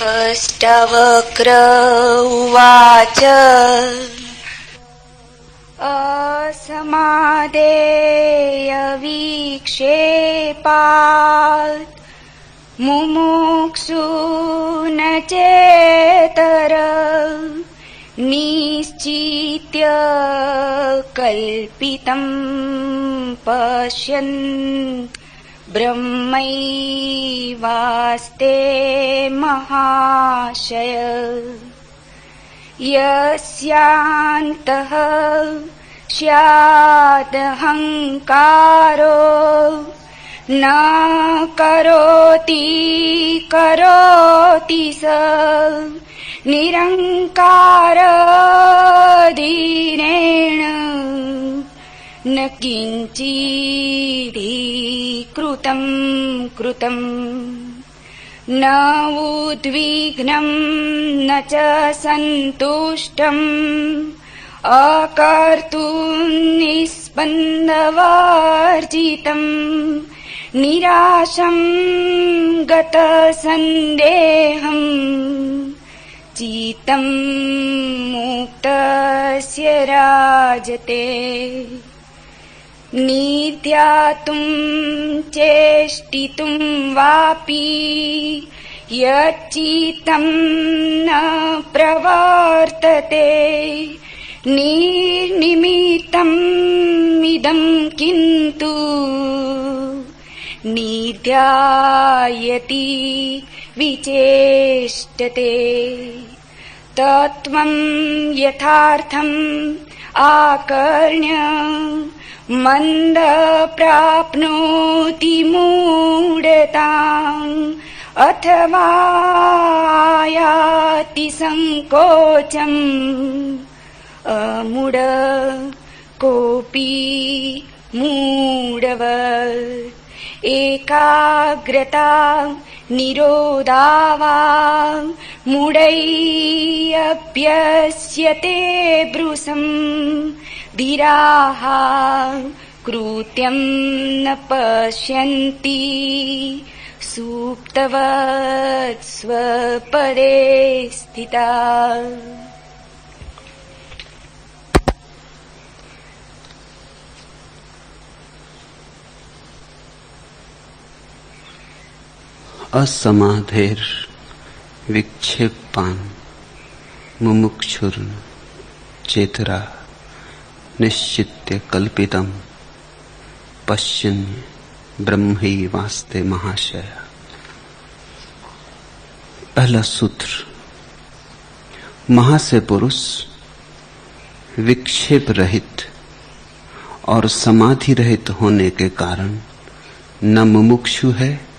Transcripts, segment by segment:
अष्टवक्र उवाच असमादेय विक्षेपात् मुमुक्षु न चेतर निश्चित्य कल्पितं पश्यन् ब्रह्मैवास्ते महाशय यस्यान्तः स्यादहंकारो न करोति करोति स निरंकारधीरेण न किंचिदि कृतं कृतं न उद्विग्नं न च सन्तुष्टम् अकर्तुं निस्पन्दवर्जितं निराशं गतसन्देहं चित्तं मुक्तस्य राजते नित्यातुं चेष्टितुं वापि यच्चित्तं न प्रवर्तते निर्निमित्तम् इदं किन्तु निध्यायति विचेष्टते तत्त्वं यथार्थम् आकर्ण्य मंद प्राप्नोति मूढताम् अथवा याति संकोचम् अमूढ कोऽपि मूढवत् एकाग्रता निरोधा मूढैरप्यस्यते ब्रूसं धीराः कृत्यं न पश्यन्ति सुप्तवत् स्वपदे स्थिता। असमाधेर विक्षेपान मुमुक्षुर्न चेतरा निश्चित्य कल्पितम पश्यन्य ब्रह्मैवास्ते महाशय। पहला सूत्र, महाशय पुरुष विक्षेप रहित और समाधि रहित होने के कारण न मुमुक्षु है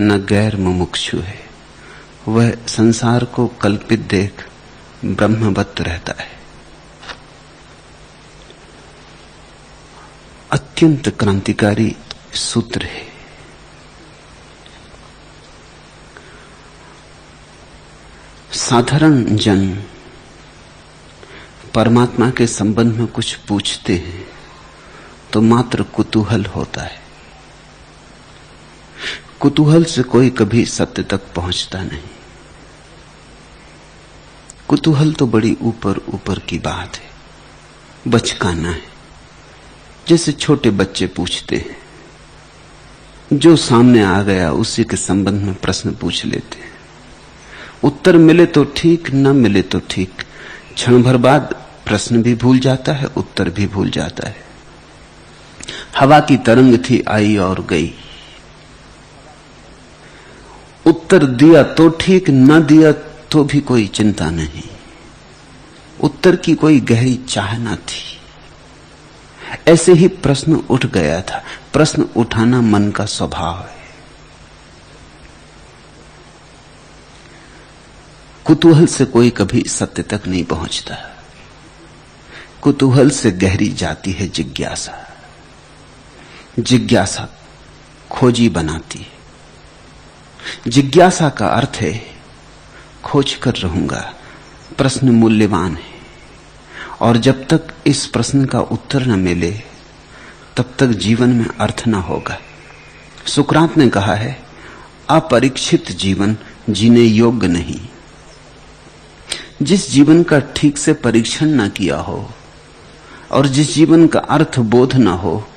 न गैर मुमुक्षु है। वह संसार को कल्पित देख ब्रह्मवत रहता है। अत्यंत क्रांतिकारी सूत्र है। साधारण जन परमात्मा के संबंध में कुछ पूछते हैं तो मात्र कुतूहल होता है। कुतूहल से कोई कभी सत्य तक पहुंचता नहीं। कुतूहल तो बड़ी ऊपर ऊपर की बात है, बचकाना है। जैसे छोटे बच्चे पूछते हैं, जो सामने आ गया उसी के संबंध में प्रश्न पूछ लेते हैं। उत्तर मिले तो ठीक, न मिले तो ठीक। क्षण भर बाद प्रश्न भी भूल जाता है, उत्तर भी भूल जाता है। हवा की तरंग थी, आई और गई। उत्तर दिया तो ठीक, न दिया तो भी कोई चिंता नहीं। उत्तर की कोई गहरी चाह न थी। ऐसे ही प्रश्न उठ गया था। प्रश्न उठाना मन का स्वभाव है। कुतूहल से कोई कभी सत्य तक नहीं पहुंचता। कुतूहल से गहरी जाती है जिज्ञासा। जिज्ञासा खोजी बनाती है। जिज्ञासा का अर्थ है खोज कर रहूंगा। प्रश्न मूल्यवान है और जब तक इस प्रश्न का उत्तर न मिले तब तक जीवन में अर्थ न होगा। सुकरात ने कहा है, अपरीक्षित जीवन जीने योग्य नहीं। जिस जीवन का ठीक से परीक्षण ना किया हो और जिस जीवन का अर्थ बोध ना हो,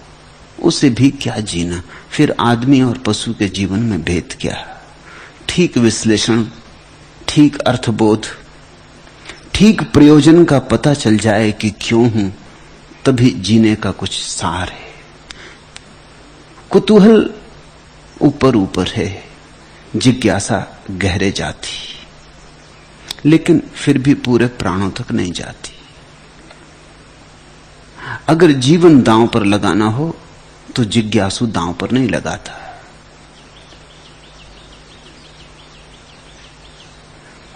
उसे भी क्या जीना। फिर आदमी और पशु के जीवन में भेद क्या। ठीक विश्लेषण, ठीक अर्थबोध, ठीक प्रयोजन का पता चल जाए कि क्यों हूं, तभी जीने का कुछ सार है। कुतूहल ऊपर ऊपर है, जिज्ञासा गहरे जाती, लेकिन फिर भी पूरे प्राणों तक नहीं जाती। अगर जीवन दांव पर लगाना हो तो जिज्ञासु दांव पर नहीं लगाता।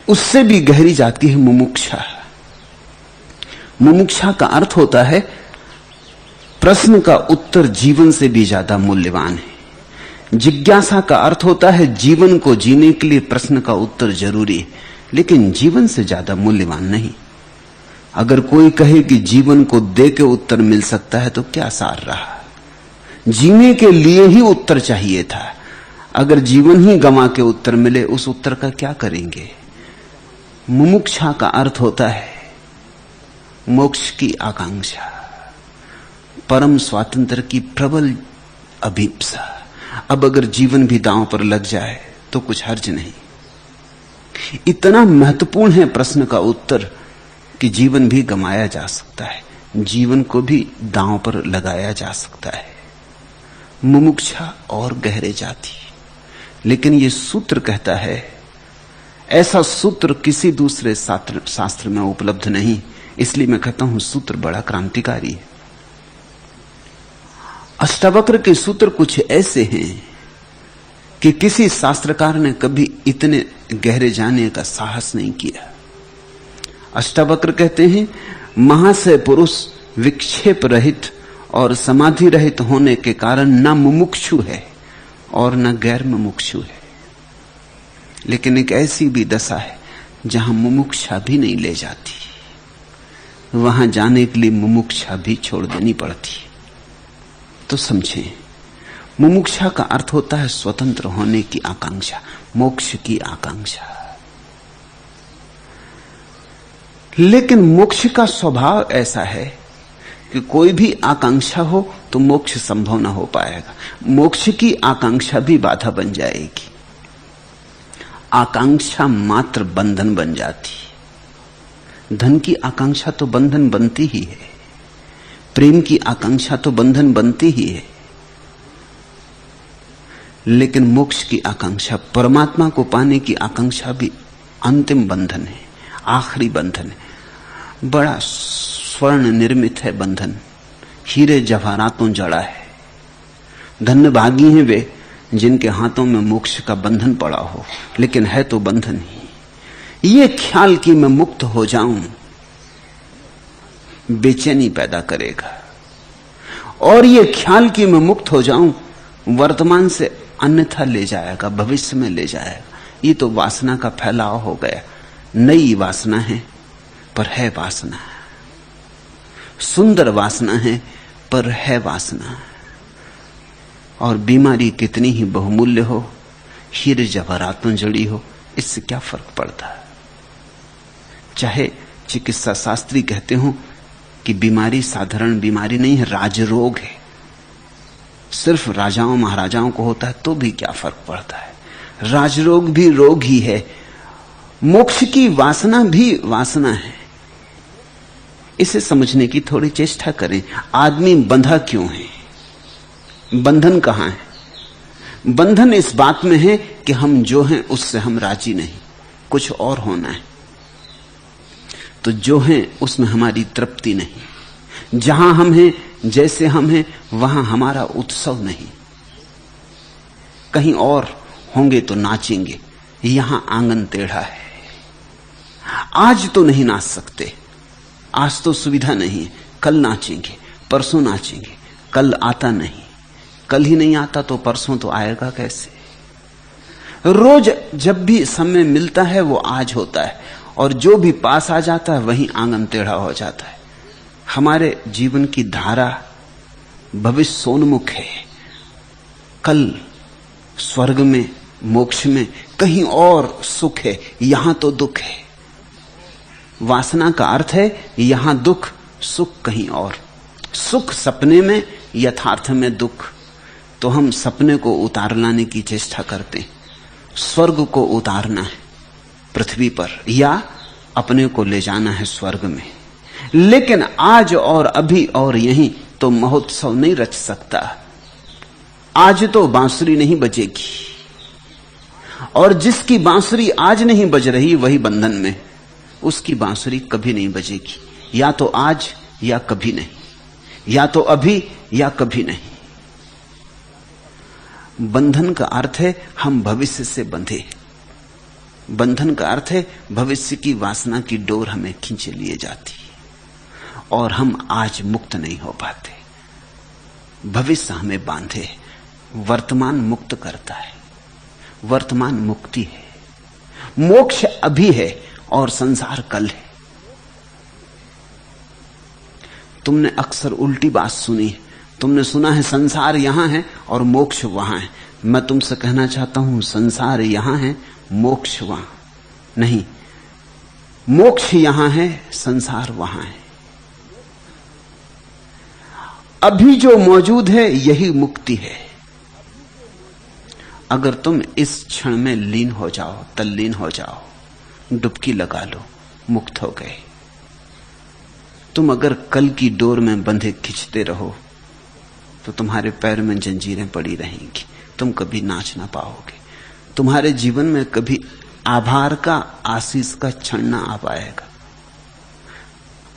उससे भी गहरी जाती है मुमुक्षा। मुमुक्षा का अर्थ होता है प्रश्न का उत्तर जीवन से भी ज्यादा मूल्यवान है। जिज्ञासा का अर्थ होता है जीवन को जीने के लिए प्रश्न का उत्तर जरूरी है, लेकिन जीवन से ज्यादा मूल्यवान नहीं। अगर कोई कहे कि जीवन को दे के उत्तर मिल सकता है तो क्या सार रहा। जीने के लिए ही उत्तर चाहिए था। अगर जीवन ही गंवा के उत्तर मिले, उस उत्तर का क्या करेंगे। मुमुक्षा का अर्थ होता है मोक्ष की आकांक्षा, परम स्वातंत्र की प्रबल अभिप्सा। अब अगर जीवन भी दांव पर लग जाए तो कुछ हर्ज नहीं। इतना महत्वपूर्ण है प्रश्न का उत्तर कि जीवन भी गंवाया जा सकता है, जीवन को भी दांव पर लगाया जा सकता है। मुमुक्षा और गहरे जाती, लेकिन यह सूत्र कहता है, ऐसा सूत्र किसी दूसरे शास्त्र में उपलब्ध नहीं। इसलिए मैं कहता हूं सूत्र बड़ा क्रांतिकारी है। अष्टावक्र के सूत्र कुछ ऐसे हैं कि किसी शास्त्रकार ने कभी इतने गहरे जाने का साहस नहीं किया। अष्टावक्र कहते हैं, महाशय पुरुष विक्षेप रहित और समाधि रहित होने के कारण न मुमुक्षु है और न गैर मुमुक्षु है। लेकिन एक ऐसी भी दशा है जहां मुमुक्षा भी नहीं ले जाती, वहां जाने के लिए मुमुक्षा भी छोड़ देनी पड़ती। तो समझें, मुमुक्षा का अर्थ होता है स्वतंत्र होने की आकांक्षा, मोक्ष की आकांक्षा। लेकिन मोक्ष का स्वभाव ऐसा है कि कोई भी आकांक्षा हो तो मोक्ष संभव ना हो पाएगा। मोक्ष की आकांक्षा भी बाधा बन जाएगी। आकांक्षा मात्र बंधन बन जाती। धन की आकांक्षा तो बंधन बनती ही है, प्रेम की आकांक्षा तो बंधन बनती ही है, लेकिन मोक्ष की आकांक्षा, परमात्मा को पाने की आकांक्षा भी अंतिम बंधन है, आखिरी बंधन है। बड़ा स्वर्ण निर्मित है बंधन, हीरे जवाहरातों जड़ा है। धन्यभागी हैं वे जिनके हाथों में मोक्ष का बंधन पड़ा हो, लेकिन है तो बंधन ही। ये ख्याल कि मैं मुक्त हो जाऊं बेचैनी पैदा करेगा, और ये ख्याल कि मैं मुक्त हो जाऊं वर्तमान से अन्यथा ले जाएगा, भविष्य में ले जाएगा। ये तो वासना का फैलाव हो गया। नई वासना है पर है वासना, सुंदर वासना है पर है वासना। और बीमारी कितनी ही बहुमूल्य हो, हीरे जवाहरातों जड़ी हो, इससे क्या फर्क पड़ता है। चाहे चिकित्सा शास्त्री कहते हो कि बीमारी साधारण बीमारी नहीं है, राजरोग है, सिर्फ राजाओं महाराजाओं को होता है, तो भी क्या फर्क पड़ता है। राजरोग भी रोग ही है। मोक्ष की वासना भी वासना है। इसे समझने की थोड़ी चेष्टा करें। आदमी बंधा क्यों है? बंधन कहां है? बंधन इस बात में है कि हम जो हैं उससे हम राजी नहीं, कुछ और होना है। तो जो हैं उसमें हमारी तृप्ति नहीं। जहां हम हैं, जैसे हम हैं, वहां हमारा उत्सव नहीं। कहीं और होंगे तो नाचेंगे, यहां आंगन टेढ़ा है। आज तो नहीं नाच सकते, आज तो सुविधा नहीं, कल नाचेंगे, परसों नाचेंगे, कल आता नहीं, कल ही नहीं आता तो परसों तो आएगा कैसे। रोज जब भी समय मिलता है वो आज होता है, और जो भी पास आ जाता है वहीं आंगन टेढ़ा हो जाता है। हमारे जीवन की धारा भविष्योन्मुख है। कल स्वर्ग में मोक्ष में कहीं और सुख है, यहां तो दुख है। वासना का अर्थ है यहां दुख, सुख कहीं और। सुख सपने में, यथार्थ में दुख। तो हम सपने को उतार लाने की चेष्टा करते हैं। स्वर्ग को उतारना है पृथ्वी पर, या अपने को ले जाना है स्वर्ग में। लेकिन आज और अभी और यहीं तो महोत्सव नहीं रच सकता। आज तो बांसुरी नहीं बजेगी, और जिसकी बांसुरी आज नहीं बज रही वही बंधन में, उसकी बांसुरी कभी नहीं बजेगी। या तो आज या कभी नहीं, या तो अभी या कभी नहीं। बंधन का अर्थ है हम भविष्य से बंधे। बंधन का अर्थ है भविष्य की वासना की डोर हमें खींचे लिए जाती और हम आज मुक्त नहीं हो पाते। भविष्य हमें बांधे, वर्तमान मुक्त करता है। वर्तमान मुक्ति है। मोक्ष अभी है और संसार कल है। तुमने अक्सर उल्टी बात सुनी है। तुमने सुना है संसार यहां है और मोक्ष वहां है। मैं तुमसे कहना चाहता हूं संसार यहां है, मोक्ष वहां नहीं। मोक्ष यहां है, संसार वहां है। अभी जो मौजूद है यही मुक्ति है। अगर तुम इस क्षण में लीन हो जाओ, तल्लीन हो जाओ, डुबकी लगा लो, मुक्त हो गए। तुम अगर कल की डोर में बंधे खींचते रहो तो तुम्हारे पैर में जंजीरें पड़ी रहेंगी, तुम कभी नाच ना पाओगे। तुम्हारे जीवन में कभी आभार का, आशीष का क्षण ना आ पाएगा।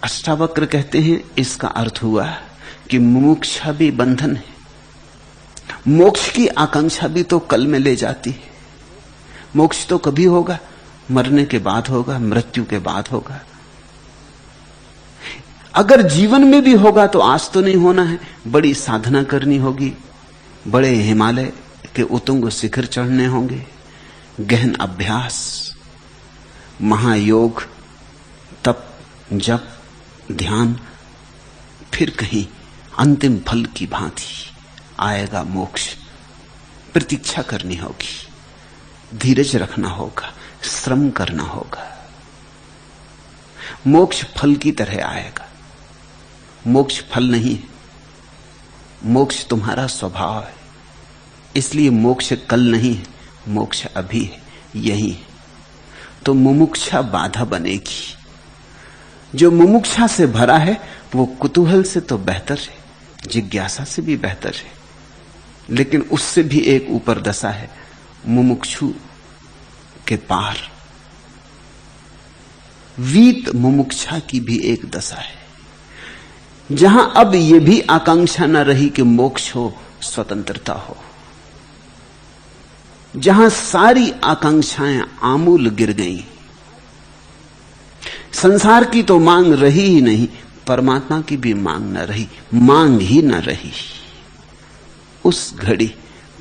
अष्टावक्र कहते हैं इसका अर्थ हुआ कि मुमुक्षा भी बंधन है। मोक्ष की आकांक्षा भी तो कल में ले जाती है। मोक्ष तो कभी होगा, मरने के बाद होगा, मृत्यु के बाद होगा। अगर जीवन में भी होगा तो आज तो नहीं होना है। बड़ी साधना करनी होगी, बड़े हिमालय के उत्तुंग शिखर चढ़ने होंगे, गहन अभ्यास, महायोग, तप, जप, ध्यान, फिर कहीं अंतिम फल की भांति आएगा मोक्ष। प्रतीक्षा करनी होगी, धीरज रखना होगा, श्रम करना होगा। मोक्ष फल की तरह आएगा। मोक्ष फल नहीं है, मोक्ष तुम्हारा स्वभाव है। इसलिए मोक्ष कल नहीं है, मोक्ष अभी है, यही है। तो मुमुक्षा बाधा बनेगी। जो मुमुक्षा से भरा है वो कुतूहल से तो बेहतर है, जिज्ञासा से भी बेहतर है, लेकिन उससे भी एक ऊपर दशा है, मुमुक्षु के पार वीत मुमुक्षा की भी एक दशा है, जहां अब यह भी आकांक्षा न रही कि मोक्ष हो, स्वतंत्रता हो, जहां सारी आकांक्षाएं आमूल गिर गईं। संसार की तो मांग रही ही नहीं, परमात्मा की भी मांग न रही, मांग ही न रही। उस घड़ी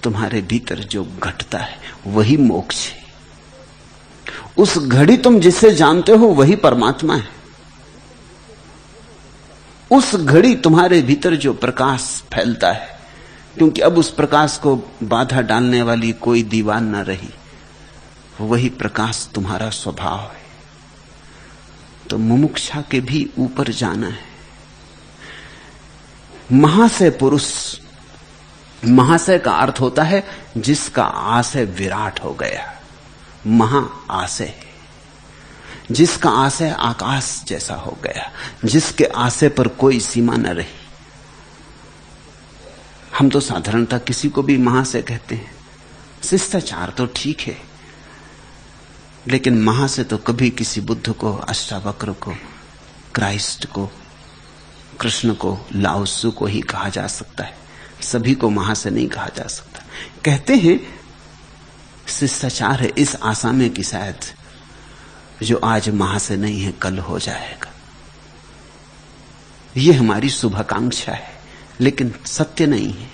तुम्हारे भीतर जो घटता है वही मोक्ष है। उस घड़ी तुम जिसे जानते हो वही परमात्मा है। उस घड़ी तुम्हारे भीतर जो प्रकाश फैलता है, क्योंकि अब उस प्रकाश को बाधा डालने वाली कोई दीवार न रही, वही प्रकाश तुम्हारा स्वभाव है। तो मुमुक्षा के भी ऊपर जाना है। महाशय पुरुष, महाशय का अर्थ होता है जिसका आशय विराट हो गया, महा आशय, जिसका आशय आकाश जैसा हो गया, जिसके आशय पर कोई सीमा न रही। हम तो साधारणतः किसी को भी महाशय कहते हैं, शिष्टाचार तो ठीक है, लेकिन महाशय तो कभी किसी बुद्ध को, अष्टावक्र को, क्राइस्ट को, कृष्ण को, लाओ त्सु को ही कहा जा सकता है। सभी को महाशय नहीं कहा जा सकता। कहते हैं शिष्टाचार है इस आशा में कि शायद जो आज महाशय नहीं है कल हो जाएगा। यह हमारी शुभाकांक्षा है, लेकिन सत्य नहीं है।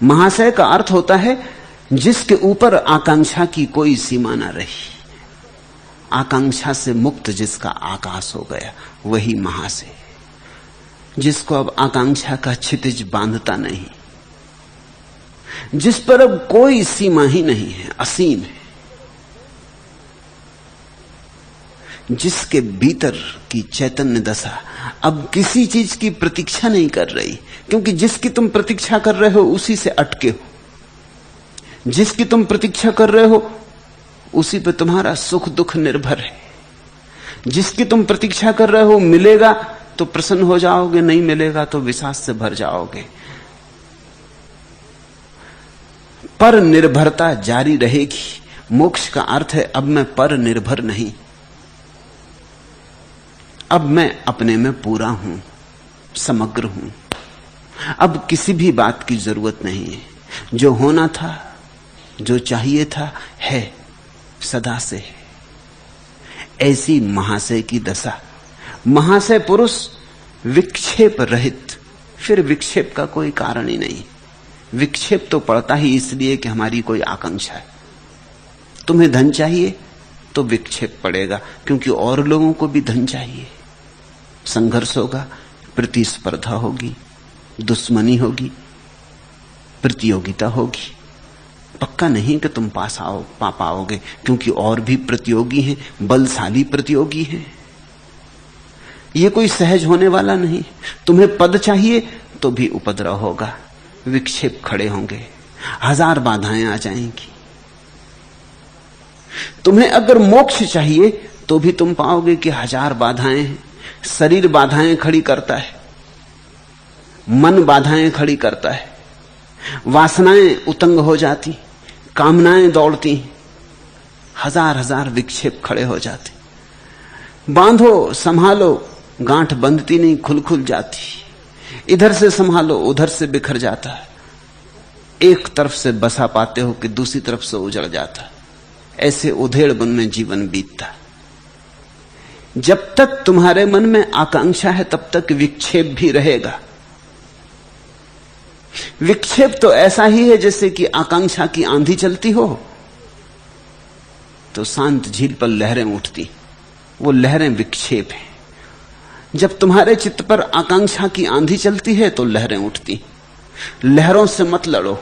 महाशय का अर्थ होता है जिसके ऊपर आकांक्षा की कोई सीमा ना रही, आकांक्षा से मुक्त जिसका आकाश हो गया, वही महाशय। जिसको अब आकांक्षा का क्षितिज बांधता नहीं, जिस पर अब कोई सीमा ही नहीं है, असीम है, जिसके भीतर की चैतन्य दशा अब किसी चीज की प्रतीक्षा नहीं कर रही, क्योंकि जिसकी तुम प्रतीक्षा कर रहे हो उसी से अटके हो, जिसकी तुम प्रतीक्षा कर रहे हो उसी पे तुम्हारा सुख दुख निर्भर है। जिसकी तुम प्रतीक्षा कर रहे हो मिलेगा तो प्रसन्न हो जाओगे, नहीं मिलेगा तो विषाद से भर जाओगे। पर निर्भरता जारी रहेगी। मोक्ष का अर्थ है अब मैं पर निर्भर नहीं, अब मैं अपने में पूरा हूं, समग्र हूं। अब किसी भी बात की जरूरत नहीं है। जो होना था, जो चाहिए था, है, सदा से है। ऐसी महाशय की दशा। महाशय पुरुष विक्षेप रहित, फिर विक्षेप का कोई कारण ही नहीं। विक्षेप तो पड़ता ही इसलिए कि हमारी कोई आकांक्षा है। तुम्हें धन चाहिए तो विक्षेप पड़ेगा, क्योंकि और लोगों को भी धन चाहिए। संघर्ष होगा, प्रतिस्पर्धा होगी, दुश्मनी होगी, प्रतियोगिता होगी। पक्का नहीं कि तुम पा पाओगे, क्योंकि और भी प्रतियोगी हैं, बलशाली प्रतियोगी हैं। यह कोई सहज होने वाला नहीं। तुम्हें पद चाहिए तो भी उपद्रव होगा, विक्षेप खड़े होंगे, हजार बाधाएं आ जाएंगी। तुम्हें अगर मोक्ष चाहिए तो भी तुम पाओगे कि हजार बाधाएं हैं। शरीर बाधाएं खड़ी करता है, मन बाधाएं खड़ी करता है, वासनाएं उतंग हो जाती, कामनाएं दौड़ती, हजार हजार विक्षेप खड़े हो जाते। बांधो संभालो, गांठ बंधती नहीं, खुल खुल जाती। इधर से संभालो, उधर से बिखर जाता है। एक तरफ से बसा पाते हो कि दूसरी तरफ से उजड़ जाता। ऐसे उधेड़ बन में जीवन बीतता। जब तक तुम्हारे मन में आकांक्षा है तब तक विक्षेप भी रहेगा। विक्षेप तो ऐसा ही है जैसे कि आकांक्षा की आंधी चलती हो तो शांत झील पर लहरें उठती, वो लहरें विक्षेप हैं। जब तुम्हारे चित्त पर आकांक्षा की आंधी चलती है तो लहरें उठती। लहरों से मत लड़ो,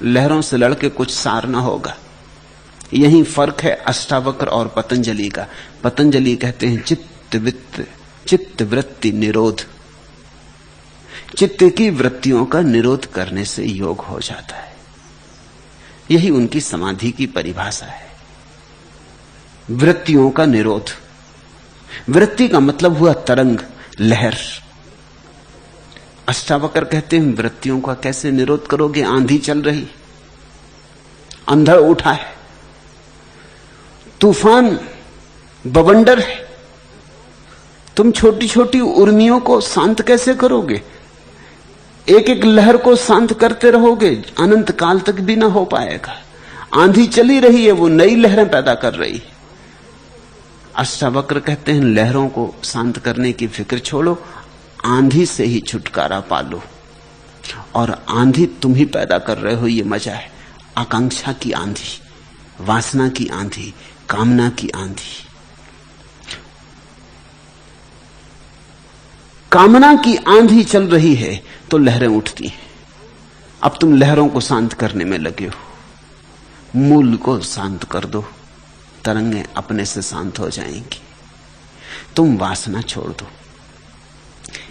लहरों से लड़के कुछ सार ना होगा। यही फर्क है अष्टावक्र और पतंजलि का। पतंजलि कहते हैं चित्त वृत्ति निरोध। चित्त की वृत्तियों का निरोध करने से योग हो जाता है। यही उनकी समाधि की परिभाषा है, वृत्तियों का निरोध। वृत्ति का मतलब हुआ तरंग, लहर। अष्टावक्र कहते हैं वृत्तियों का कैसे निरोध करोगे? आंधी चल रही, अंधड़ उठा है, तूफान बवंडर है, तुम छोटी छोटी उर्मियों को शांत कैसे करोगे? एक एक लहर को शांत करते रहोगे, अनंत काल तक भी ना हो पाएगा। आंधी चली रही है, वो नई लहरें पैदा कर रही है। अष्टावक्र कहते हैं लहरों को शांत करने की फिक्र छोड़ो, आंधी से ही छुटकारा पालो। और आंधी तुम ही पैदा कर रहे हो, ये मजा है। आकांक्षा की आंधी, वासना की आंधी, कामना की आंधी। कामना की आंधी चल रही है तो लहरें उठती हैं। अब तुम लहरों को शांत करने में लगे हो। मूल को शांत कर दो, तरंगें अपने से शांत हो जाएंगी। तुम वासना छोड़ दो।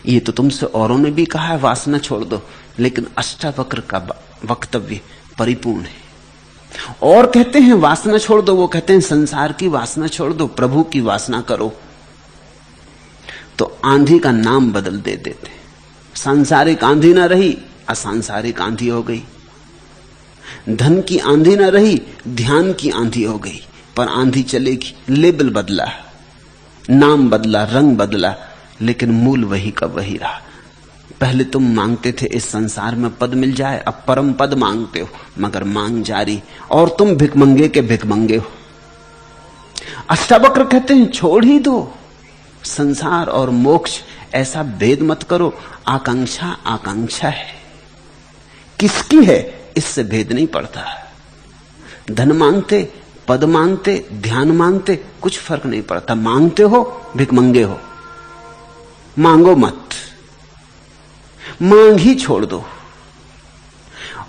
ये तो तुमसे औरों ने भी कहा है वासना छोड़ दो, लेकिन अष्टावक्र का वक्तव्य परिपूर्ण है। और कहते हैं वासना छोड़ दो, वो कहते हैं संसार की वासना छोड़ दो, प्रभु की वासना करो। तो आंधी का नाम बदल दे देते। सांसारिक आंधी ना रही, असंसारिक आंधी हो गई। धन की आंधी ना रही, ध्यान की आंधी हो गई। पर आंधी चलेगी। लेबल बदला, नाम बदला, रंग बदला, लेकिन मूल वही का वही रहा। पहले तुम मांगते थे इस संसार में पद मिल जाए, अब परम पद मांगते हो, मगर मांग जारी, और तुम भिकमंगे के भिकमंगे हो। अष्टावक्र कहते हैं छोड़ ही दो संसार और मोक्ष, ऐसा भेद मत करो। आकांक्षा आकांक्षा है, किसकी है इससे भेद नहीं पड़ता। धन मांगते, पद मांगते, ध्यान मांगते, कुछ फर्क नहीं पड़ता। मांगते हो भिकमंगे हो, मांगो मत, मांग ही छोड़ दो।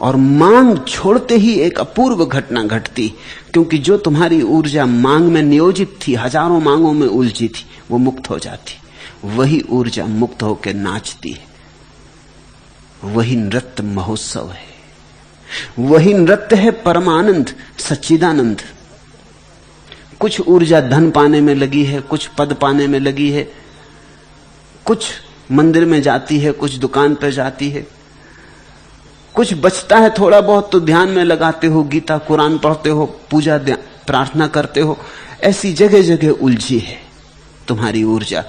और मांग छोड़ते ही एक अपूर्व घटना घटती, क्योंकि जो तुम्हारी ऊर्जा मांग में नियोजित थी, हजारों मांगों में उलझी थी, वो मुक्त हो जाती। वही ऊर्जा मुक्त होकर नाचती है। वही नृत्य महोत्सव है, वही नृत्य है परमानंद, सच्चिदानंद। कुछ ऊर्जा धन पाने में लगी है, कुछ पद पाने में लगी है, कुछ मंदिर में जाती है, कुछ दुकान पर जाती है, कुछ बचता है थोड़ा बहुत तो ध्यान में लगाते हो, गीता कुरान पढ़ते हो, पूजा प्रार्थना करते हो। ऐसी जगह जगह उलझी है तुम्हारी ऊर्जा।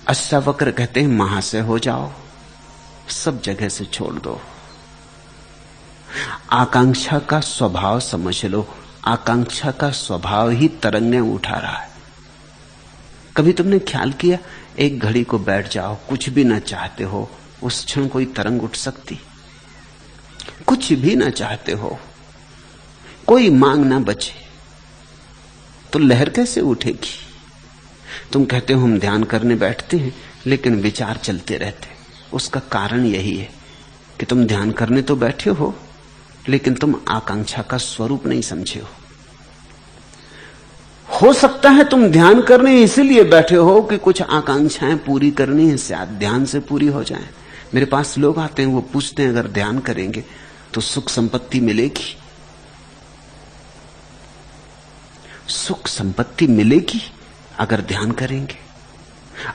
अष्टावक्र कहते हैं महाशय हो जाओ, सब जगह से छोड़ दो। आकांक्षा का स्वभाव समझ लो। आकांक्षा का स्वभाव ही तरंगें उठा रहा है। कभी तुमने ख्याल किया, एक घड़ी को बैठ जाओ, कुछ भी ना चाहते हो, उस क्षण कोई तरंग उठ सकती? कुछ भी ना चाहते हो, कोई मांग ना बचे, तो लहर कैसे उठेगी? तुम कहते हो हम ध्यान करने बैठते हैं, लेकिन विचार चलते रहते। उसका कारण यही है कि तुम ध्यान करने तो बैठे हो, लेकिन तुम आकांक्षा का स्वरूप नहीं समझे हो सकता है तुम ध्यान करने इसलिए बैठे हो कि कुछ आकांक्षाएं पूरी करनी है, शायद ध्यान से पूरी हो जाएं। मेरे पास लोग आते हैं, वो पूछते हैं अगर ध्यान करेंगे तो सुख संपत्ति मिलेगी? सुख संपत्ति मिलेगी अगर ध्यान करेंगे?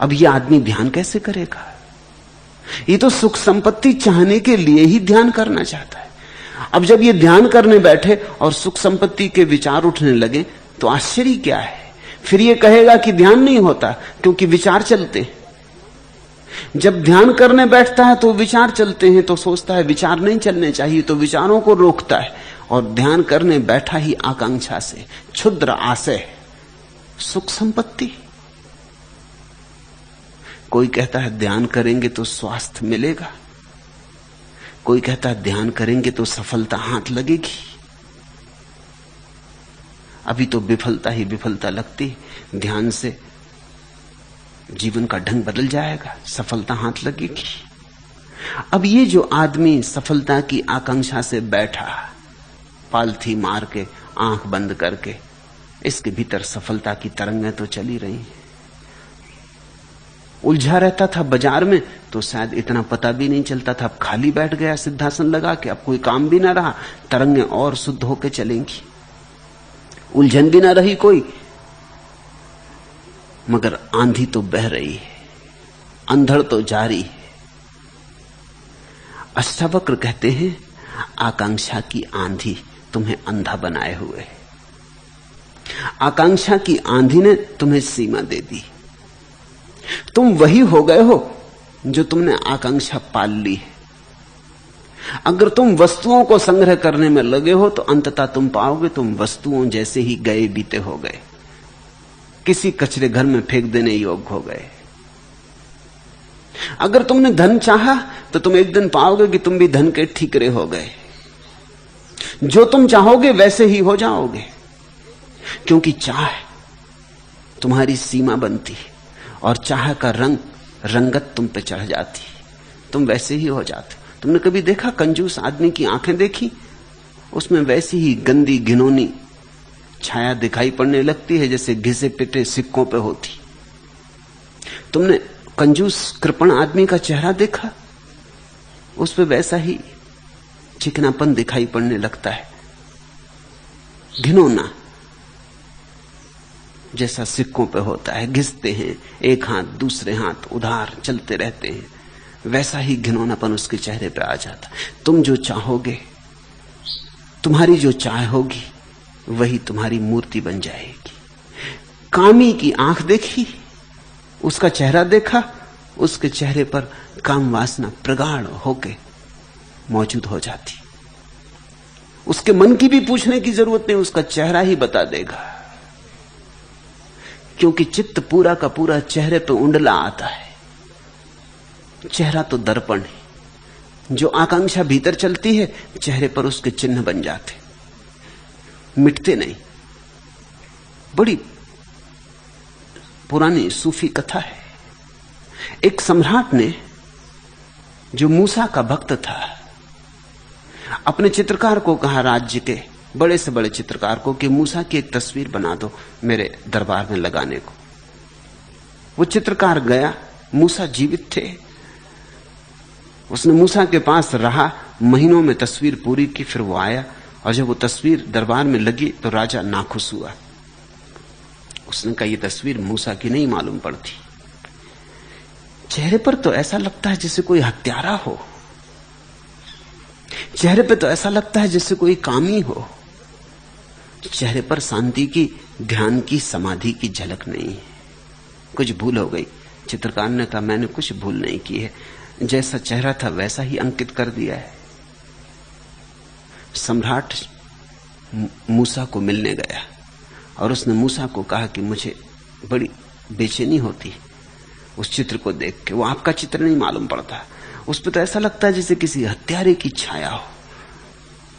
अब ये आदमी ध्यान कैसे करेगा? ये तो सुख संपत्ति चाहने के लिए ही ध्यान करना चाहता है। अब जब ये ध्यान करने बैठे और सुख संपत्ति के विचार उठने लगे तो आश्चर्य क्या है? फिर ये कहेगा कि ध्यान नहीं होता क्योंकि विचार चलते हैं। जब ध्यान करने बैठता है तो विचार चलते हैं, तो सोचता है विचार नहीं चलने चाहिए, तो विचारों को रोकता है। और ध्यान करने बैठा ही आकांक्षा से, क्षुद्र आशय, सुख संपत्ति। कोई कहता है ध्यान करेंगे तो स्वास्थ्य मिलेगा, कोई कहता है ध्यान करेंगे तो सफलता हाथ लगेगी। अभी तो विफलता ही विफलता लगती। ध्यान से जीवन का ढंग बदल जाएगा, सफलता हाथ लगेगी। अब ये जो आदमी सफलता की आकांक्षा से बैठा, पालथी मार के, आंख बंद करके, इसके भीतर सफलता की तरंगें तो चली रही हैं। उलझा रहता था बाजार में तो शायद इतना पता भी नहीं चलता था। अब खाली बैठ गया सिद्धासन लगा के, अब कोई काम भी ना रहा, तरंगें और शुद्ध होकर चलेंगी, उलझन भी ना रही कोई। मगर आंधी तो बह रही है, अंधड़ तो जारी है। अष्टावक्र कहते हैं आकांक्षा की आंधी तुम्हें अंधा बनाए हुए है। आकांक्षा की आंधी ने तुम्हें सीमा दे दी। तुम वही हो गए हो जो तुमने आकांक्षा पाल ली है। अगर तुम वस्तुओं को संग्रह करने में लगे हो तो अंततः तुम पाओगे तुम वस्तुओं जैसे ही गए बीते हो गए, किसी कचरे घर में फेंक देने योग्य हो गए। अगर तुमने धन चाहा तो तुम एक दिन पाओगे कि तुम भी धन के ठीकरे हो गए। जो तुम चाहोगे वैसे ही हो जाओगे, क्योंकि चाह तुम्हारी सीमा बनती है और चाह का रंगत तुम पे चढ़ जाती, तुम वैसे ही हो जाते। तुमने कभी देखा कंजूस आदमी की आंखें देखी? उसमें वैसी ही गंदी घिनौनी छाया दिखाई पड़ने लगती है जैसे घिसे पिटे सिक्कों पे होती। तुमने कंजूस कृपण आदमी का चेहरा देखा? उस पे वैसा ही चिकनापन दिखाई पड़ने लगता है, घिनौना जैसा सिक्कों पे होता है। घिसते हैं, एक हाथ दूसरे हाथ उधार चलते रहते हैं, वैसा ही घिनौनापन उसके चेहरे पे आ जाता। तुम जो चाहोगे, तुम्हारी जो चाह होगी, वही तुम्हारी मूर्ति बन जाएगी। कामी की आंख देखी, उसका चेहरा देखा, उसके चेहरे पर काम वासना प्रगाढ़ होके मौजूद हो जाती। उसके मन की भी पूछने की जरूरत नहीं, उसका चेहरा ही बता देगा, क्योंकि चित्त पूरा का पूरा चेहरे पे उंडला आता है। चेहरा तो दर्पण है। जो आकांक्षा भीतर चलती है, चेहरे पर उसके चिन्ह बन जाते, मिटते नहीं। बड़ी पुरानी सूफी कथा है। एक सम्राट ने, जो मूसा का भक्त था, अपने चित्रकार को कहा, राज्य के बड़े से बड़े चित्रकार को, कि मूसा की एक तस्वीर बना दो मेरे दरबार में लगाने को। वो चित्रकार गया, मूसा जीवित थे। उसने मूसा के पास रहा, महीनों में तस्वीर पूरी की। फिर वो आया और जब वो तस्वीर दरबार में लगी तो राजा नाखुश हुआ। उसने कहा, ये तस्वीर मूसा की नहीं मालूम पड़ती। चेहरे पर तो ऐसा लगता है जैसे कोई हत्यारा हो, चेहरे पे तो ऐसा लगता है जैसे कोई कामी हो। चेहरे पर शांति की, ध्यान की, समाधि की झलक नहीं है। कुछ भूल हो गई। चित्रकार ने कहा, मैंने कुछ भूल नहीं की है, जैसा चेहरा था वैसा ही अंकित कर दिया है। सम्राट मूसा को मिलने गया और उसने मूसा को कहा कि मुझे बड़ी बेचैनी होती उस चित्र को देख के। वो आपका चित्र नहीं मालूम पड़ता, उस पर तो ऐसा लगता है जैसे किसी हत्यारे की छाया हो,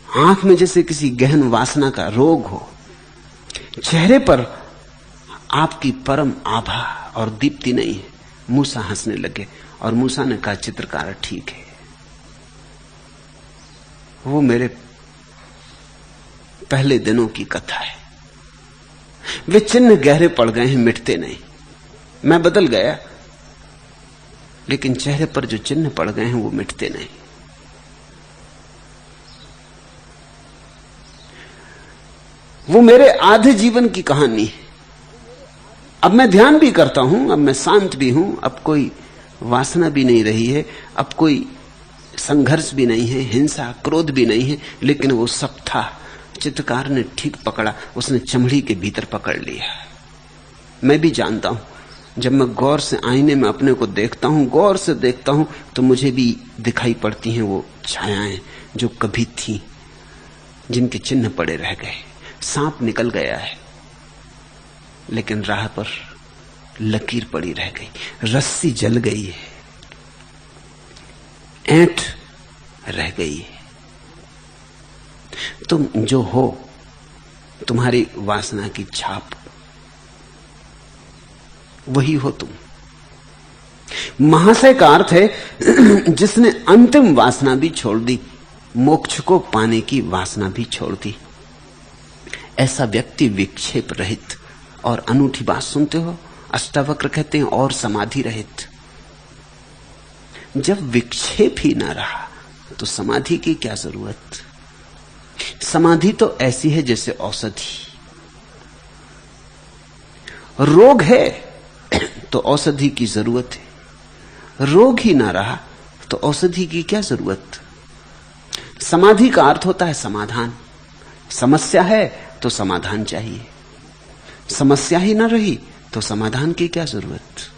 आंख में जैसे किसी गहन वासना का रोग हो। चेहरे पर आपकी परम आभा और दीप्ति नहीं है। मूसा हंसने लगे और मूसा ने कहा, चित्रकार ठीक है, वो मेरे पहले दिनों की कथा है। वे चिन्ह गहरे पड़ गए हैं, मिटते नहीं। मैं बदल गया, लेकिन चेहरे पर जो चिन्ह पड़ गए हैं वो मिटते नहीं। वो मेरे आधे जीवन की कहानी है। अब मैं ध्यान भी करता हूं, अब मैं शांत भी हूं, अब कोई वासना भी नहीं रही है, अब कोई संघर्ष भी नहीं है, हिंसा क्रोध भी नहीं है, लेकिन वो सब था। चित्रकार ने ठीक पकड़ा, उसने चमड़ी के भीतर पकड़ लिया। मैं भी जानता हूं, जब मैं गौर से आईने में अपने को देखता हूं, गौर से देखता हूं, तो मुझे भी दिखाई पड़ती हैं वो छायाएं जो कभी थी, जिनके चिन्ह पड़े रह गए। सांप निकल गया है, लेकिन राह पर लकीर पड़ी रह गई, रस्सी जल गई है, ऐंठ रह गई है। तुम जो हो, तुम्हारी वासना की छाप, वही हो तुम। महाशय का अर्थ है जिसने अंतिम वासना भी छोड़ दी, मोक्ष को पाने की वासना भी छोड़ दी। ऐसा व्यक्ति विक्षेप रहित, और अनूठी बात सुनते हो, अष्टावक्र कहते हैं, और समाधि रहित। जब विक्षेप ही ना रहा तो समाधि की क्या जरूरत। समाधि तो ऐसी है जैसे औषधि। रोग है तो औषधि की जरूरत है, रोग ही ना रहा तो औषधि की क्या जरूरत। समाधि का अर्थ होता है समाधान। समस्या है तो समाधान चाहिए, समस्या ही ना रही तो समाधान की क्या जरूरत।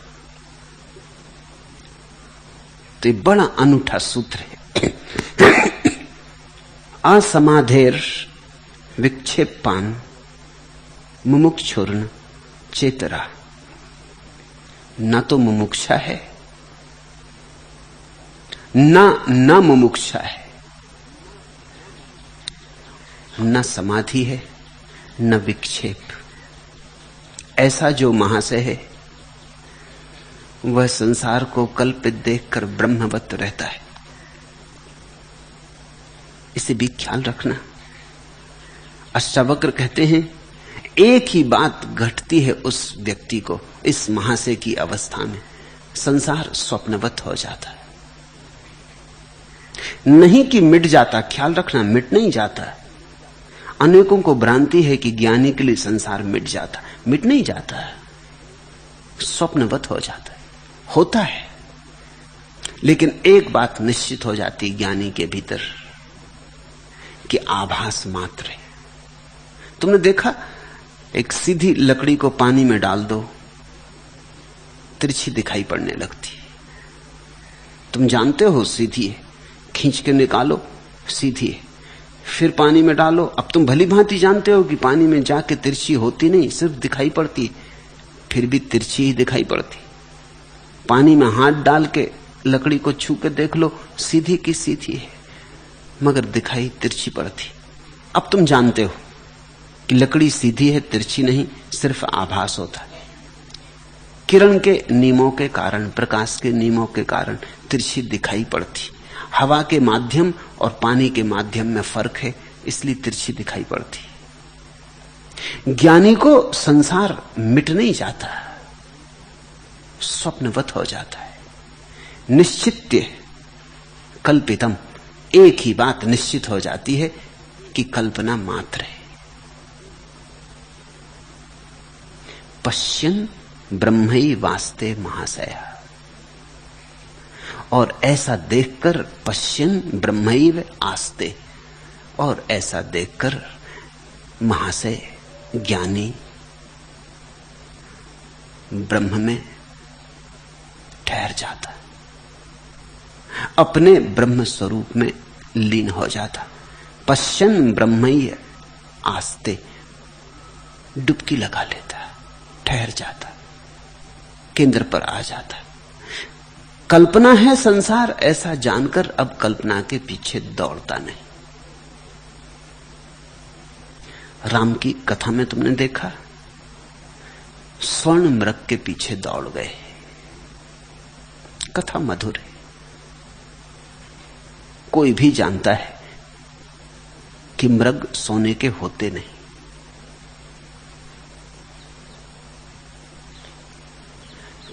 तो ये बड़ा अनूठा सूत्र है। असमाधेर विक्षेपान मुमुक्षुर्न चेतरा। न तो मुमुक्षा है, न मुमुक्षा है, न समाधि है, न विक्षेप। ऐसा जो महाशय है वह संसार को कल्पित देखकर ब्रह्मवत रहता है। इसे भी ख्याल रखना। अष्टावक्र कहते हैं एक ही बात घटती है उस व्यक्ति को, इस महाशय की अवस्था में संसार स्वप्नवत हो जाता है। नहीं कि मिट जाता, ख्याल रखना, मिट नहीं जाता। अनेकों को भ्रांति है कि ज्ञानी के लिए संसार मिट जाता, मिट नहीं जाता, स्वप्नवत हो जाता है। होता है, लेकिन एक बात निश्चित हो जाती ज्ञानी के भीतर कि आभास मात्र है। तुमने देखा, एक सीधी लकड़ी को पानी में डाल दो, तिरछी दिखाई पड़ने लगती। तुम जानते हो सीधी है, खींच के निकालो सीधी है, फिर पानी में डालो। अब तुम भली भांति जानते हो कि पानी में जाके तिरछी होती नहीं, सिर्फ दिखाई पड़ती, फिर भी तिरछी ही दिखाई पड़ती। पानी में हाथ डाल के लकड़ी को छू के देख लो, सीधी की सीधी है, मगर दिखाई तिरछी पड़ती। अब तुम जानते हो कि लकड़ी सीधी है, तिरछी नहीं, सिर्फ आभास होता है। किरण के नियमों के कारण, प्रकाश के नियमों के कारण तिरछी दिखाई पड़ती, हवा के माध्यम और पानी के माध्यम में फर्क है, इसलिए तिरछी दिखाई पड़ती। ज्ञानी को संसार मिट नहीं जाता, स्वप्नवत हो जाता है। निश्चित्य कल्पितम, एक ही बात निश्चित हो जाती है कि कल्पना मात्र है। पश्यन् ब्रह्मई वास्ते महाशया, और ऐसा देखकर पश्यन् ब्रह्मैव आस्ते, और ऐसा देखकर महाशय ज्ञानी ब्रह्म में ठहर जाता, अपने ब्रह्म स्वरूप में लीन हो जाता। पश्यन् ब्रह्मैव आस्ते, डुबकी लगा लेता, ठहर जाता, केंद्र पर आ जाता। कल्पना है संसार, ऐसा जानकर अब कल्पना के पीछे दौड़ता नहीं। राम की कथा में तुमने देखा, स्वर्ण मृग के पीछे दौड़ गए। कथा मधुर है, कोई भी जानता है कि मृग सोने के होते नहीं।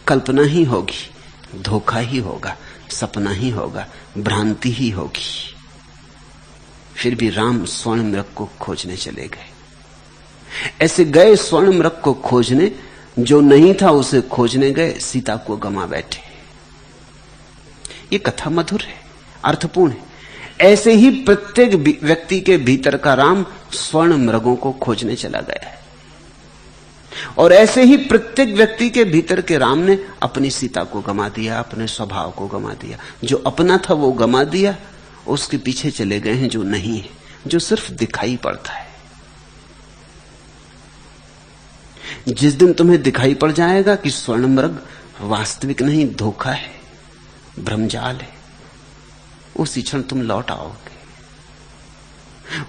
कल्पना ही होगी, धोखा ही होगा, सपना ही होगा, भ्रांति ही होगी। फिर भी राम स्वर्ण मृग को खोजने चले गए। ऐसे गए स्वर्ण मृग को खोजने, जो नहीं था उसे खोजने गए, सीता को गंवा बैठे। ये कथा मधुर है, अर्थपूर्ण है। ऐसे ही प्रत्येक व्यक्ति के भीतर का राम स्वर्ण मृगों को खोजने चला गया है, और ऐसे ही प्रत्येक व्यक्ति के भीतर के राम ने अपनी सीता को गंवा दिया, अपने स्वभाव को गंवा दिया। जो अपना था वो गंवा दिया, उसके पीछे चले गए हैं जो नहीं है, जो सिर्फ दिखाई पड़ता है। जिस दिन तुम्हें दिखाई पड़ जाएगा कि स्वर्ण मृग वास्तविक नहीं, धोखा है, भ्रमजाल है, उसी क्षण तुम लौट आओगे,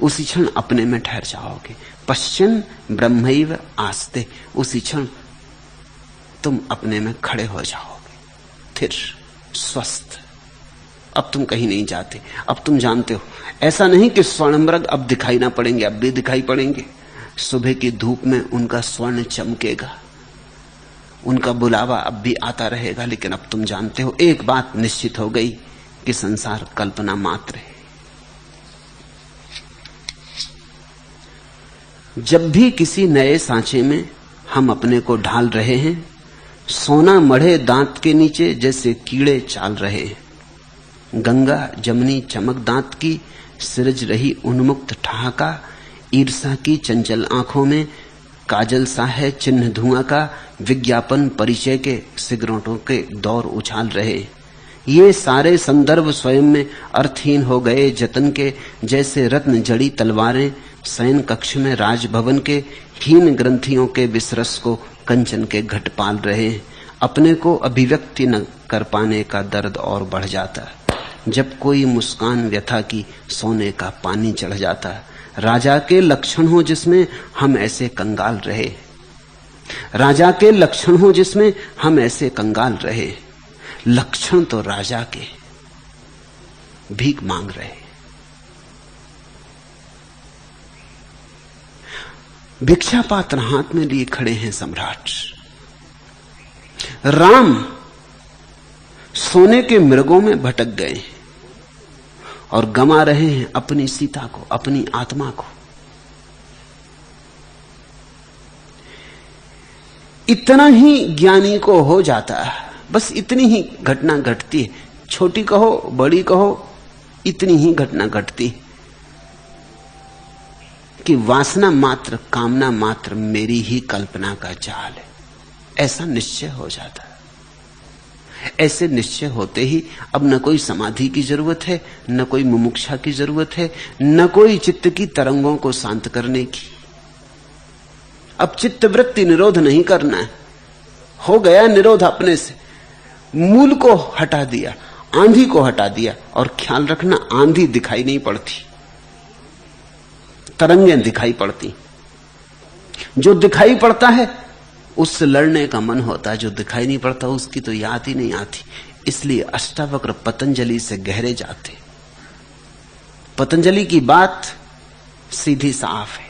उसी क्षण अपने में ठहर जाओगे। पश्यन् ब्रह्मैव आस्ते, उसी क्षण तुम अपने में खड़े हो जाओगे, फिर स्वस्थ। अब तुम कहीं नहीं जाते, अब तुम जानते हो। ऐसा नहीं कि स्वर्ण मृग अब दिखाई ना पड़ेंगे, अब भी दिखाई पड़ेंगे। सुबह की धूप में उनका स्वर्ण चमकेगा, उनका बुलावा अब भी आता रहेगा, लेकिन अब तुम जानते हो, एक बात निश्चित हो गई कि संसार कल्पना मात्र है। जब भी किसी नए सांचे में हम अपने को ढाल रहे हैं, सोना मढ़े दांत के नीचे जैसे कीड़े चाल रहे हैं। गंगा जमनी चमक दांत की, सिरज रही उन्मुक्त ठहाका। ईर्षा की चंचल आंखों में काजल सा है चिन्ह धुआं का। विज्ञापन परिचय के सिगरेटों के दौर उछाल रहे। ये सारे संदर्भ स्वयं में अर्थहीन हो गए जतन के, जैसे रत्न जड़ी तलवारें शयन कक्ष में राजभवन के। हीन ग्रंथियों के विसरस को कंचन के घट पाल रहे हैं। अपने को अभिव्यक्ति न कर पाने का दर्द और बढ़ जाता। जब कोई मुस्कान व्यथा की सोने का पानी चढ़ जाता। राजा के लक्षण हो जिसमें हम ऐसे कंगाल रहे, राजा के लक्षण हो जिसमें हम ऐसे कंगाल रहे। लक्षण तो राजा के, भीख मांग रहे। भिक्षा पात्र हाथ में लिए खड़े हैं सम्राट। राम सोने के मृगों में भटक गए और गंवा रहे हैं अपनी सीता को, अपनी आत्मा को। इतना ही ज्ञानी को हो जाता है, बस इतनी ही घटना घटती है। छोटी कहो बड़ी कहो, इतनी ही घटना घटती कि वासना मात्र, कामना मात्र मेरी ही कल्पना का जाल है, ऐसा निश्चय हो जाता है। ऐसे निश्चय होते ही अब न कोई समाधि की जरूरत है, न कोई मुमुक्षा की जरूरत है, न कोई चित्त की तरंगों को शांत करने की। अब चित्त वृत्ति निरोध नहीं करना है, हो गया निरोध अपने से। मूल को हटा दिया, आंधी को हटा दिया। और ख्याल रखना, आंधी दिखाई नहीं पड़ती, तरंगें दिखाई पड़ती। जो दिखाई पड़ता है उससे लड़ने का मन होता है, जो दिखाई नहीं पड़ता उसकी तो याद ही नहीं आती। इसलिए अष्टावक्र पतंजलि से गहरे जाते। पतंजलि की बात सीधी साफ है।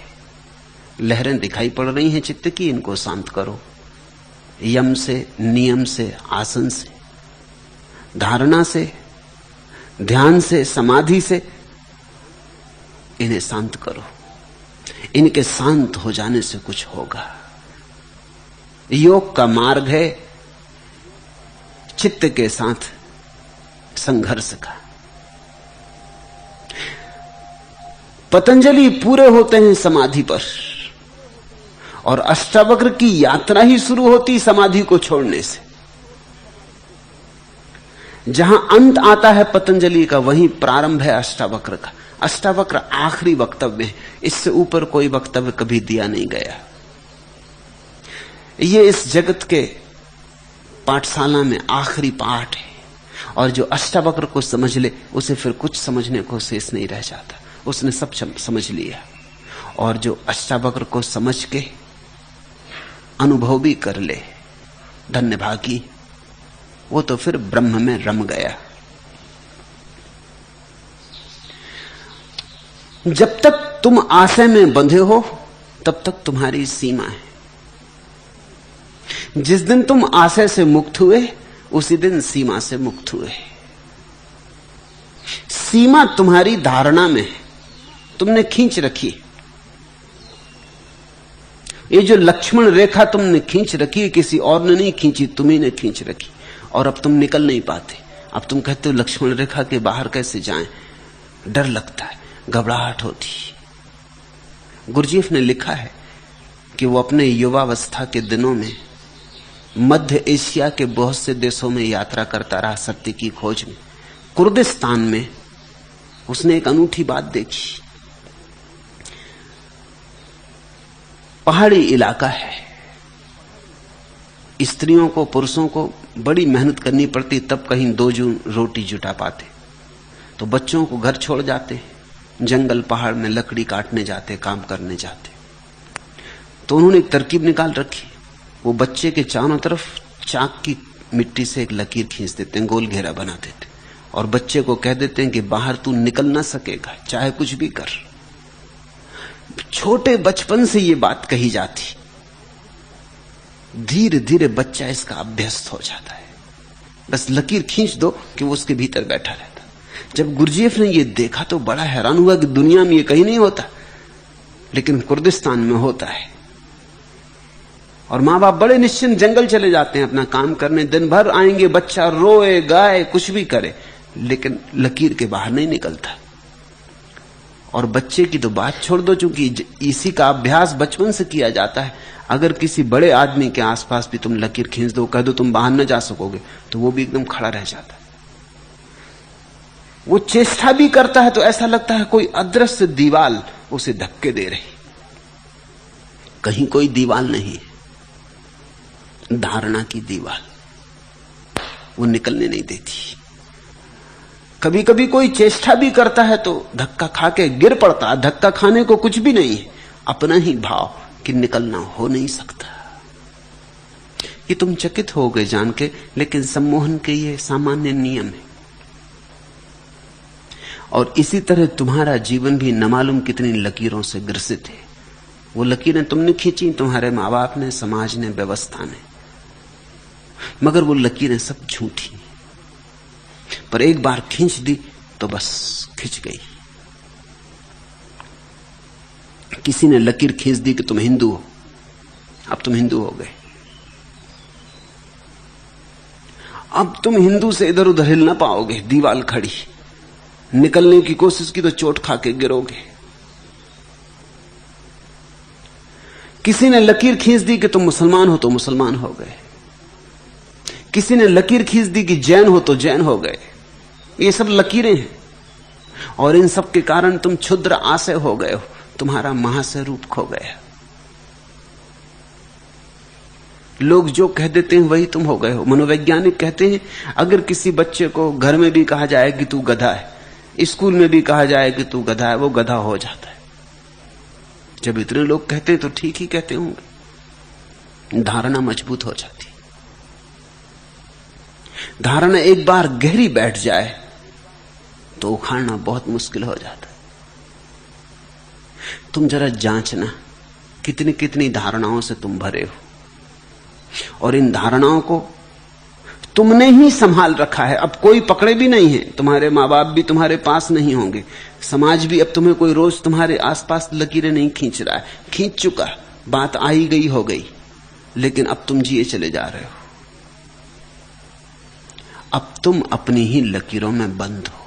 लहरें दिखाई पड़ रही हैं चित्त की, इनको शांत करो। यम से, नियम से, आसन से, धारणा से, ध्यान से, समाधि से इन्हें शांत करो। इनके शांत हो जाने से कुछ होगा। योग का मार्ग है चित्त के साथ संघर्ष का। पतंजलि पूरे होते हैं समाधि पर, और अष्टावक्र की यात्रा ही शुरू होती समाधि को छोड़ने से। जहां अंत आता है पतंजलि का, वहीं प्रारंभ है अष्टावक्र का। अष्टावक्र आखिरी वक्तव्य है, इससे ऊपर कोई वक्तव्य कभी दिया नहीं गया। ये इस जगत के पाठशाला में आखिरी पाठ है, और जो अष्टावक्र को समझ ले उसे फिर कुछ समझने को शेष नहीं रह जाता। उसने सब समझ लिया। और जो अष्टावक्र को समझ के अनुभव भी कर ले, धन्यभागी, वो तो फिर ब्रह्म में रम गया। जब तक तुम आशय में बंधे हो तब तक तुम्हारी सीमा है। जिस दिन तुम आशय से मुक्त हुए उसी दिन सीमा से मुक्त हुए। सीमा तुम्हारी धारणा में है, तुमने खींच रखी। ये जो लक्ष्मण रेखा तुमने खींच रखी, किसी और ने नहीं खींची, तुम्ही ने खींच रखी। और अब तुम निकल नहीं पाते। अब तुम कहते हो लक्ष्मण रेखा के बाहर कैसे जाएं, डर लगता है, घबराहट होती। गुरजीएफ ने लिखा है कि वो अपने युवावस्था के दिनों में मध्य एशिया के बहुत से देशों में यात्रा करता रहा सत्य की खोज में। कुर्दिस्तान में उसने एक अनूठी बात देखी। पहाड़ी इलाका है, स्त्रियों को, पुरुषों को बड़ी मेहनत करनी पड़ती, तब कहीं 2 जून रोटी जुटा पाते। तो बच्चों को घर छोड़ जाते, जंगल पहाड़ में लकड़ी काटने जाते, काम करने जाते। तो उन्होंने एक तरकीब निकाल रखी। वो बच्चे के चारों तरफ चाक की मिट्टी से एक लकीर खींच देते हैं, गोल घेरा बना देते, और बच्चे को कह देते हैं कि बाहर तू निकल ना सकेगा, चाहे कुछ भी कर। छोटे बचपन से ये बात कही जाती, धीरे धीरे बच्चा इसका अभ्यस्त हो जाता है। बस लकीर खींच दो कि वो उसके भीतर बैठा रहता। जब गुरजीएफ ने ये देखा तो बड़ा हैरान हुआ कि दुनिया में ये कहीं नहीं होता, लेकिन कुर्दिस्तान में होता है। और मां बाप बड़े निश्चिंत जंगल चले जाते हैं अपना काम करने, दिन भर आएंगे, बच्चा रोए गाए कुछ भी करे, लेकिन लकीर के बाहर नहीं निकलता। और बच्चे की तो बात छोड़ दो, चूंकि इसी का अभ्यास बचपन से किया जाता है। अगर किसी बड़े आदमी के आसपास भी तुम लकीर खींच दो, कह दो तुम बाहर न जा सकोगे, तो वो भी एकदम खड़ा रह जाता है। वो चेष्टा भी करता है तो ऐसा लगता है कोई अदृश्य दीवाल उसे धक्के दे रही। कहीं कोई दीवाल नहीं, धारणा की दीवाल वो निकलने नहीं देती। कभी कभी कोई चेष्टा भी करता है तो धक्का खा के गिर पड़ता है। धक्का खाने को कुछ भी नहीं है, अपना ही भाव कि निकलना हो नहीं सकता। ये तुम चकित हो गए जान के, लेकिन सम्मोहन के ये सामान्य नियम है। और इसी तरह तुम्हारा जीवन भी न मालूम कितनी लकीरों से ग्रसित है। वो लकीरें तुमने खींची, तुम्हारे माँ बाप ने, समाज ने, व्यवस्था ने, मगर वो लकीरें सब झूठी। पर एक बार खींच दी तो बस खिंच गई। किसी ने लकीर खींच दी कि तुम हिंदू हो, अब तुम हिंदू हो गए। अब तुम हिंदू से इधर उधर हिल ना पाओगे, दीवाल खड़ी। निकलने की कोशिश की तो चोट खा के गिरोगे। किसी ने लकीर खींच दी कि तुम मुसलमान हो, तो मुसलमान हो गए। किसी ने लकीर खींच दी कि जैन हो, तो जैन हो गए। ये सब लकीरें हैं, और इन सब के कारण तुम क्षुद्र आशय हो गए हो, तुम्हारा महाशय रूप खो गया। लोग जो कह देते हैं वही तुम हो गए हो। मनोवैज्ञानिक कहते हैं अगर किसी बच्चे को घर में भी कहा जाए कि तू गधा है, स्कूल में भी कहा जाए कि तू गधा है, वो गधा हो जाता है। जब इतने लोग कहते हैं तो ठीक ही कहते होंगे, धारणा मजबूत हो जाती। धारणा एक बार गहरी बैठ जाए तो उखाड़ना बहुत मुश्किल हो जाता है। तुम जरा जांचना कितनी कितनी धारणाओं से तुम भरे हो, और इन धारणाओं को तुमने ही संभाल रखा है। अब कोई पकड़े भी नहीं है, तुम्हारे माँ बाप भी तुम्हारे पास नहीं होंगे, समाज भी अब तुम्हें कोई रोज तुम्हारे आसपास लकीरें नहीं खींच रहा है, खींच चुका, बात आई गई हो गई, लेकिन अब तुम जिए चले जा रहे हो। अब तुम अपनी ही लकीरों में बंद हो,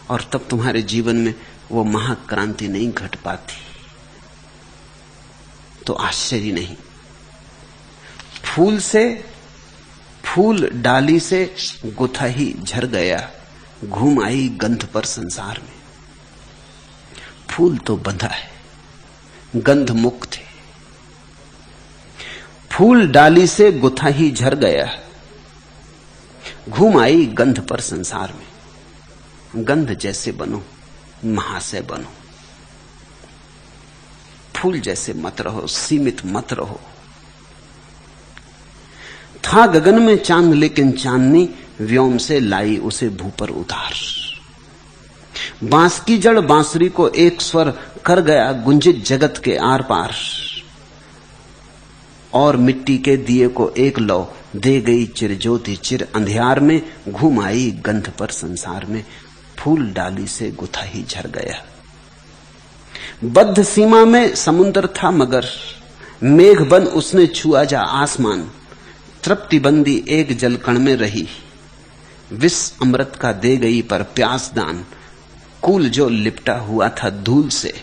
और तब तुम्हारे जीवन में वो महाक्रांति नहीं घट पाती। तो आश्चर्य नहीं, फूल डाली से गुथा ही झर गया, घूम आई गंध पर संसार में। फूल तो बंधा है, गंध मुक्त है। फूल डाली से गुथा ही झर गया, घूम आई गंध पर संसार में। गंध जैसे बनो, महाशय बनो। फूल जैसे मत रहो, सीमित मत रहो। था गगन में चांद लेकिन चांदनी व्योम से लाई उसे भू पर उतार। बांस की जड़ बांसुरी को एक स्वर कर गया गुंजित जगत के आर पार, और मिट्टी के दिए को एक लौ दे गई चिर ज्योति चिर अंधियार में। घूम आई गंध पर संसार में, फूल डाली से गुथा ही झर गया। बद्ध सीमा में समुद्र था मगर, मेघ बन उसने छुआ जा आसमान। तृप्ति बंदी एक जलकण में रही, विष अमृत का दे गई पर प्यास दान। कूल जो लिपटा हुआ था धूल से,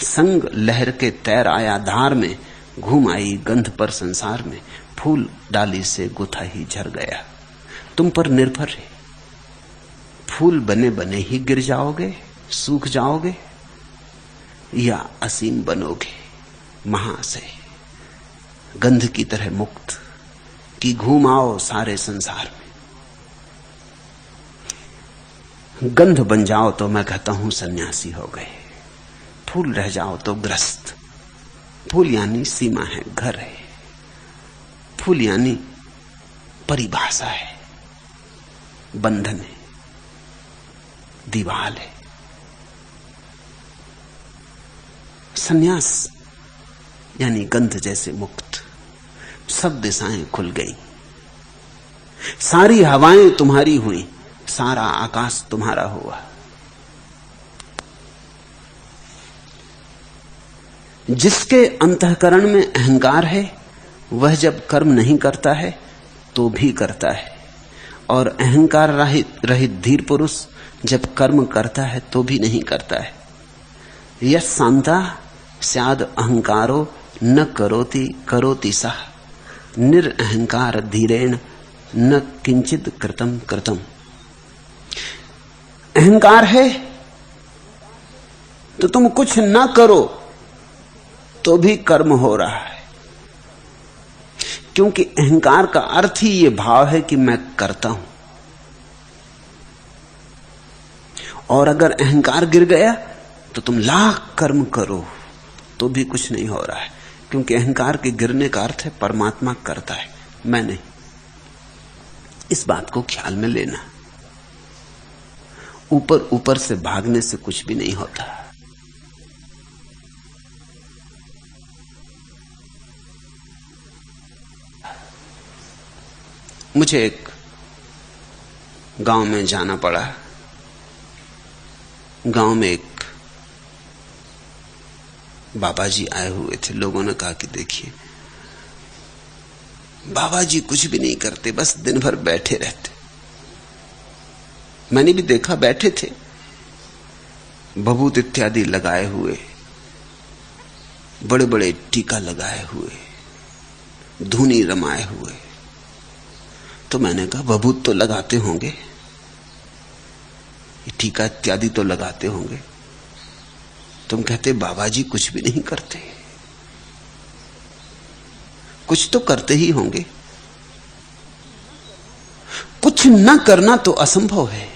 संग लहर के तैर आया धार में। घूम आई गंध पर संसार में, फूल डाली से गुथा ही झर गया। तुम पर निर्भर है, फूल बने बने ही गिर जाओगे, सूख जाओगे, या असीम बनोगे महाशय, गंध की तरह मुक्त कि घूम आओ सारे संसार में। गंध बन जाओ तो मैं कहता हूं सन्यासी हो गए, फूल रह जाओ तो ग्रस्त। फूल यानी सीमा है, घर है। फूल यानी परिभाषा है, बंधन है, दीवाल है। सन्यास यानी गंध जैसे मुक्त। सब दिशाएं खुल गई, सारी हवाएं तुम्हारी हुई, सारा आकाश तुम्हारा हुआ। जिसके अंतःकरण में अहंकार है वह जब कर्म नहीं करता है तो भी करता है, और अहंकार रहित धीर पुरुष जब कर्म करता है तो भी नहीं करता है। यह शांता स्याद अहंकारो न करोति करोति सह, निरअहंकार धीरेण न किंचित कृतम कृतम। अहंकार है तो तुम कुछ ना करो तो भी कर्म हो रहा है, क्योंकि अहंकार का अर्थ ही यह भाव है कि मैं करता हूं। और अगर अहंकार गिर गया तो तुम लाख कर्म करो तो भी कुछ नहीं हो रहा है, क्योंकि अहंकार के गिरने का अर्थ है परमात्मा करता है, मैं नहीं। इस बात को ख्याल में लेना। ऊपर ऊपर से भागने से कुछ भी नहीं होता। मुझे एक गांव में जाना पड़ा। गांव में एक बाबा जी आए हुए थे। लोगों ने कहा कि देखिए बाबा जी कुछ भी नहीं करते, बस दिन भर बैठे रहते। मैंने भी देखा, बैठे थे, भभूत इत्यादि लगाए हुए, बड़े बड़े टीका लगाए हुए, धूनी रमाए हुए। तो मैंने कहा भभूत तो लगाते होंगे, टीका इत्यादि तो लगाते होंगे, तुम कहते बाबा जी कुछ भी नहीं करते। कुछ तो करते ही होंगे। कुछ न करना तो असंभव है।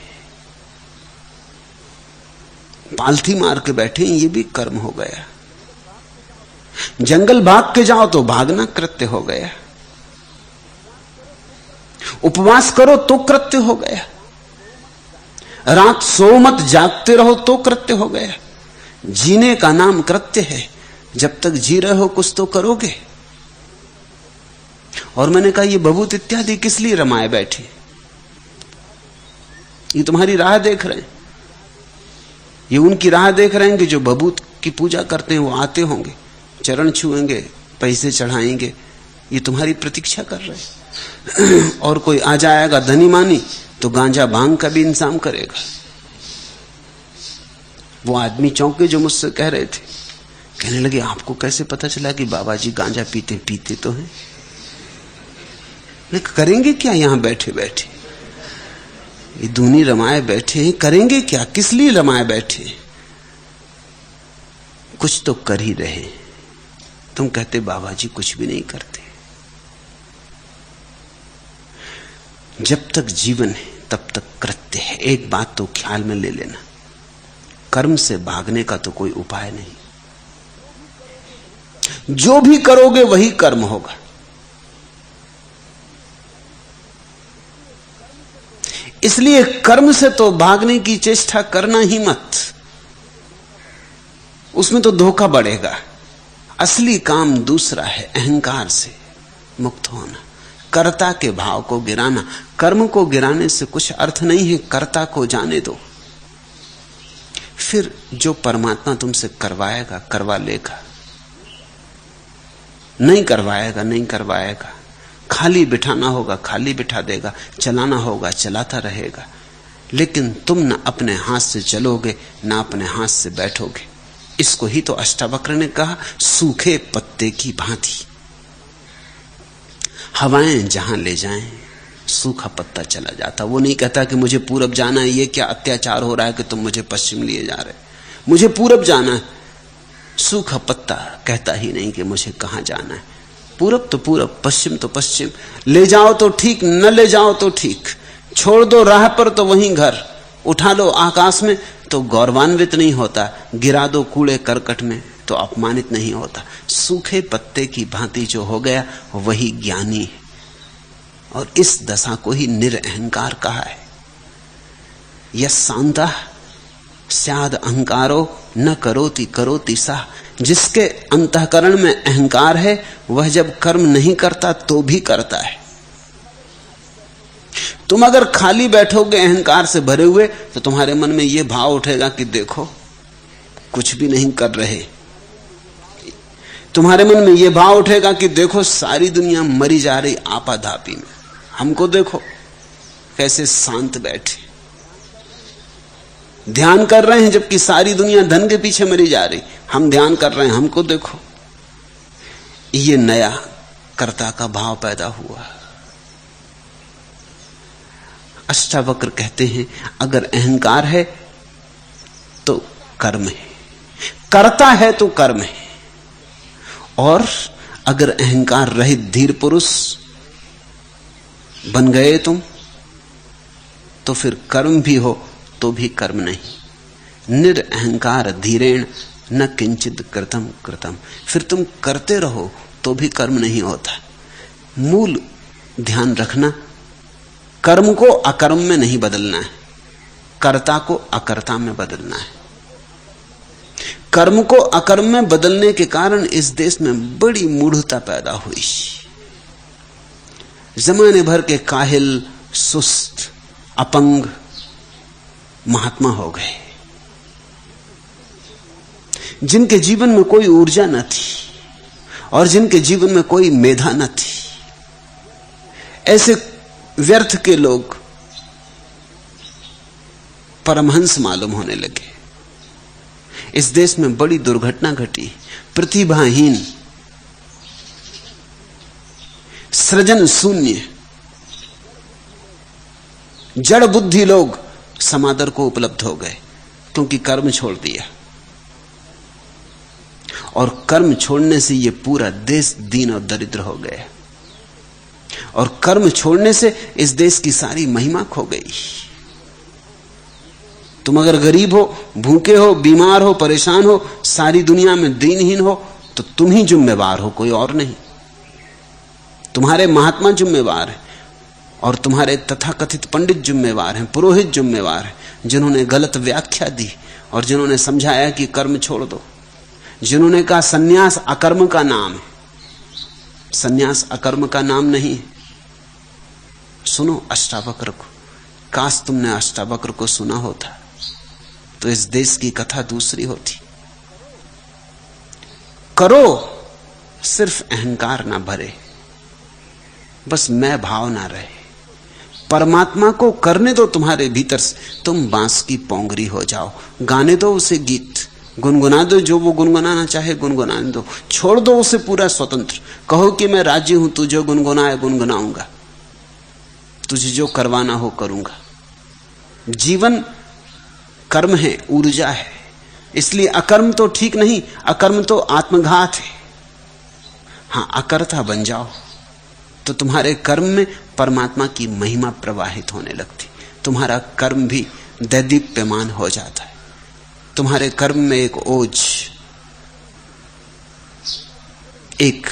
पालथी मार के बैठे, ये भी कर्म हो गया। जंगल भाग के जाओ तो भागना कृत्य हो गया। उपवास करो तो कृत्य हो गया, रात सो मत जागते रहो तो कृत्य हो गया। जीने का नाम कृत्य है। जब तक जी रहे हो कुछ तो करोगे। और मैंने कहा ये भभूत इत्यादि किस लिए रमाए बैठे? ये तुम्हारी राह देख रहे हैं, ये उनकी राह देख रहे हैं कि जो भभूत की पूजा करते हैं वो आते होंगे, चरण छुएंगे, पैसे चढ़ाएंगे, ये तुम्हारी प्रतीक्षा कर रहे हैं। और कोई आ जाएगा धनी मानी तो गांजा भांग का भी इंतजाम करेगा। वो आदमी चौंके जो मुझसे कह रहे थे, कहने लगे आपको कैसे पता चला कि बाबा जी गांजा पीते? पीते तो हैं, लेकिन करेंगे क्या यहां बैठे बैठे? ये दूनी रमाए बैठे हैं, करेंगे क्या? किस लिए रमाए बैठे? कुछ तो कर ही रहे। तुम कहते बाबा जी कुछ भी नहीं करते। जब तक जीवन है तब तक कृत्य है। एक बात तो ख्याल में ले लेना, कर्म से भागने का तो कोई उपाय नहीं। जो भी करोगे वही कर्म होगा। इसलिए कर्म से तो भागने की चेष्टा करना ही मत, उसमें तो धोखा बढ़ेगा। असली काम दूसरा है, अहंकार से मुक्त होना, कर्ता के भाव को गिराना। कर्म को गिराने से कुछ अर्थ नहीं है, कर्ता को जाने दो। फिर जो परमात्मा तुमसे करवाएगा करवा लेगा, नहीं करवाएगा नहीं करवाएगा। खाली बिठाना होगा खाली बिठा देगा, चलाना होगा चलाता रहेगा। लेकिन तुम न अपने हाथ से चलोगे न अपने हाथ से बैठोगे। इसको ही तो अष्टावक्र ने कहा, सूखे पत्ते की भांति। हवाएं जहां ले जाएं सूखा पत्ता चला जाता। वो नहीं कहता कि मुझे पूरब जाना है, ये क्या अत्याचार हो रहा है कि तुम मुझे पश्चिम लिए जा रहे, मुझे पूरब जाना है। सूखा पत्ता कहता ही नहीं कि मुझे कहां जाना है। पूरब तो पूरब, पश्चिम तो पश्चिम। ले जाओ तो ठीक, न ले जाओ तो ठीक। छोड़ दो राह पर तो वहीं घर, उठा लो आकाश में तो गौरवान्वित नहीं होता, गिरा दो कूड़े करकट में तो अपमानित नहीं होता। सूखे पत्ते की भांति जो हो गया वही ज्ञानी है। और इस दशा को ही निरअहंकार कहा है। यशांता स्याद अहंकारो न करोति करोति सा। जिसके अंतःकरण में अहंकार है वह जब कर्म नहीं करता तो भी करता है। तुम अगर खाली बैठोगे अहंकार से भरे हुए तो तुम्हारे मन में यह भाव उठेगा कि देखो कुछ भी नहीं कर रहे। तुम्हारे मन में यह भाव उठेगा कि देखो सारी दुनिया मरी जा रही आपाधापी में, हमको देखो कैसे शांत बैठे ध्यान कर रहे हैं, जबकि सारी दुनिया धन के पीछे मरी जा रही, हम ध्यान कर रहे हैं, हमको देखो। ये नया कर्ता का भाव पैदा हुआ। अष्टावक्र कहते हैं अगर अहंकार है तो कर्म है, कर्ता है तो कर्म है। और अगर अहंकार रहित धीर पुरुष बन गए तुम तो फिर कर्म भी हो तो भी कर्म नहीं। निरअहंकार धीरेण न किंचित कृतम कृतम। फिर तुम करते रहो तो भी कर्म नहीं होता। मूल ध्यान रखना, कर्म को अकर्म में नहीं बदलना है, कर्ता को अकर्ता में बदलना है। कर्म को अकर्म में बदलने के कारण इस देश में बड़ी मूढ़ता पैदा हुई। जमाने भर के काहिल, सुस्त, अपंग महात्मा हो गए, जिनके जीवन में कोई ऊर्जा न थी और जिनके जीवन में कोई मेधा न थी। ऐसे व्यर्थ के लोग परमहंस मालूम होने लगे। इस देश में बड़ी दुर्घटना घटी। प्रतिभाहीन, सृजन शून्य, जड़ बुद्धि लोग समादर को उपलब्ध हो गए क्योंकि कर्म छोड़ दिया। और कर्म छोड़ने से ये पूरा देश दीन और दरिद्र हो गया। और कर्म छोड़ने से इस देश की सारी महिमा खो गई। तुम अगर गरीब हो, भूखे हो, बीमार हो, परेशान हो, सारी दुनिया में दीनहीन हो तो तुम ही जिम्मेवार हो, कोई और नहीं। तुम्हारे महात्मा जिम्मेवार है। और तुम्हारे तथाकथित पंडित जिम्मेवार हैं, पुरोहित जिम्मेवार हैं, जिन्होंने गलत व्याख्या दी और जिन्होंने समझाया कि कर्म छोड़ दो, जिन्होंने कहा सन्यास अकर्म का नाम है। सन्यास अकर्म का नाम नहीं है। सुनो अष्टावक्र को। काश तुमने अष्टावक्र को सुना होता तो इस देश की कथा दूसरी होती। करो, सिर्फ अहंकार ना भरे, बस मैं भाव ना रहे। परमात्मा को करने दो तुम्हारे भीतर से। तुम बांस की पोंगरी हो जाओ, गाने दो उसे गीत, गुनगुना दो जो वो गुनगुनाना चाहे गुनगुनाने दो, छोड़ दो उसे पूरा स्वतंत्र। कहो कि मैं राजी हूं, तू जो गुनगुनाए गुनगुनाऊंगा, तुझे जो करवाना हो करूंगा। जीवन कर्म है, ऊर्जा है, इसलिए अकर्म तो ठीक नहीं, अकर्म तो आत्मघात है। हां, अकर्ता बन जाओ तो तुम्हारे कर्म में परमात्मा की महिमा प्रवाहित होने लगती। तुम्हारा कर्म भी दैदीप्यमान हो जाता है। तुम्हारे कर्म में एक ओज, एक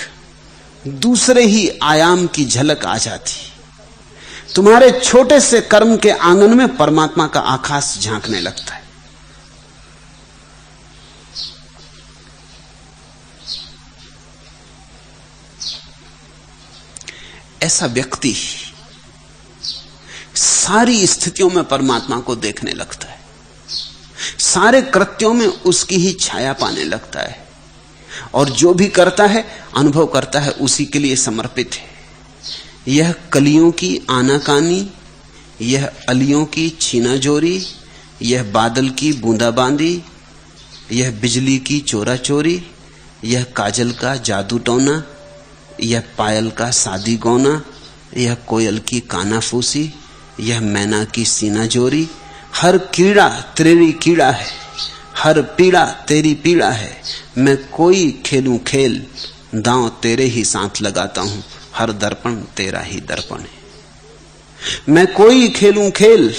दूसरे ही आयाम की झलक आ जाती। तुम्हारे छोटे से कर्म के आंगन में परमात्मा का आकाश झांकने लगता है। ऐसा व्यक्ति सारी स्थितियों में परमात्मा को देखने लगता है, सारे कृत्यों में उसकी ही छाया पाने लगता है, और जो भी करता है अनुभव करता है उसी के लिए समर्पित है। यह कलियों की आनाकानी, यह अलियों की छीनाजोरी, यह बादल की बूंदाबांदी, यह बिजली की चोरा चोरी, यह काजल का जादू टोना, यह पायल का शादी गौना, यह कोयल की कानाफूसी, यह मैना की सीना जोरी। हर कीड़ा तेरी कीड़ा है, हर पीड़ा तेरी पीड़ा है। मैं कोई खेलूं खेल, दांव तेरे ही साथ लगाता हूं, हर दर्पण तेरा ही दर्पण है। मैं कोई खेलूं खेल,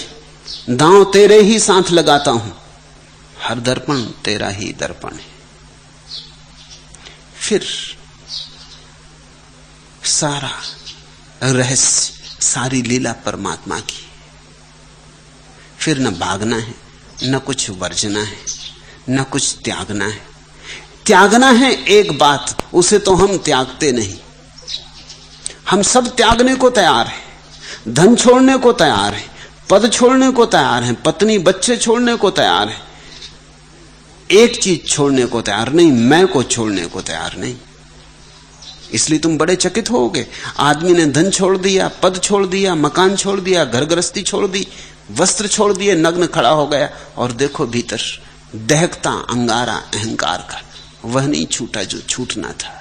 दांव तेरे ही साथ लगाता हूं, हर दर्पण तेरा ही दर्पण है। फिर सारा रहस्य, सारी लीला परमात्मा की। फिर न भागना है, न कुछ वर्जना है, न कुछ त्यागना है। त्यागना है एक बात, उसे तो हम त्यागते नहीं। हम सब त्यागने को तैयार हैं, धन छोड़ने को तैयार हैं, पद छोड़ने को तैयार हैं, पत्नी बच्चे छोड़ने को तैयार हैं। एक चीज छोड़ने को तैयार नहीं, मैं को छोड़ने को तैयार नहीं। इसलिए तुम बड़े चकित होगे। आदमी ने धन छोड़ दिया, पद छोड़ दिया, मकान छोड़ दिया, घर गृहस्थी छोड़ दी, वस्त्र छोड़ दिए, नग्न खड़ा हो गया, और देखो भीतर दहकता अंगारा अहंकार का, वह नहीं छूटा जो छूटना था।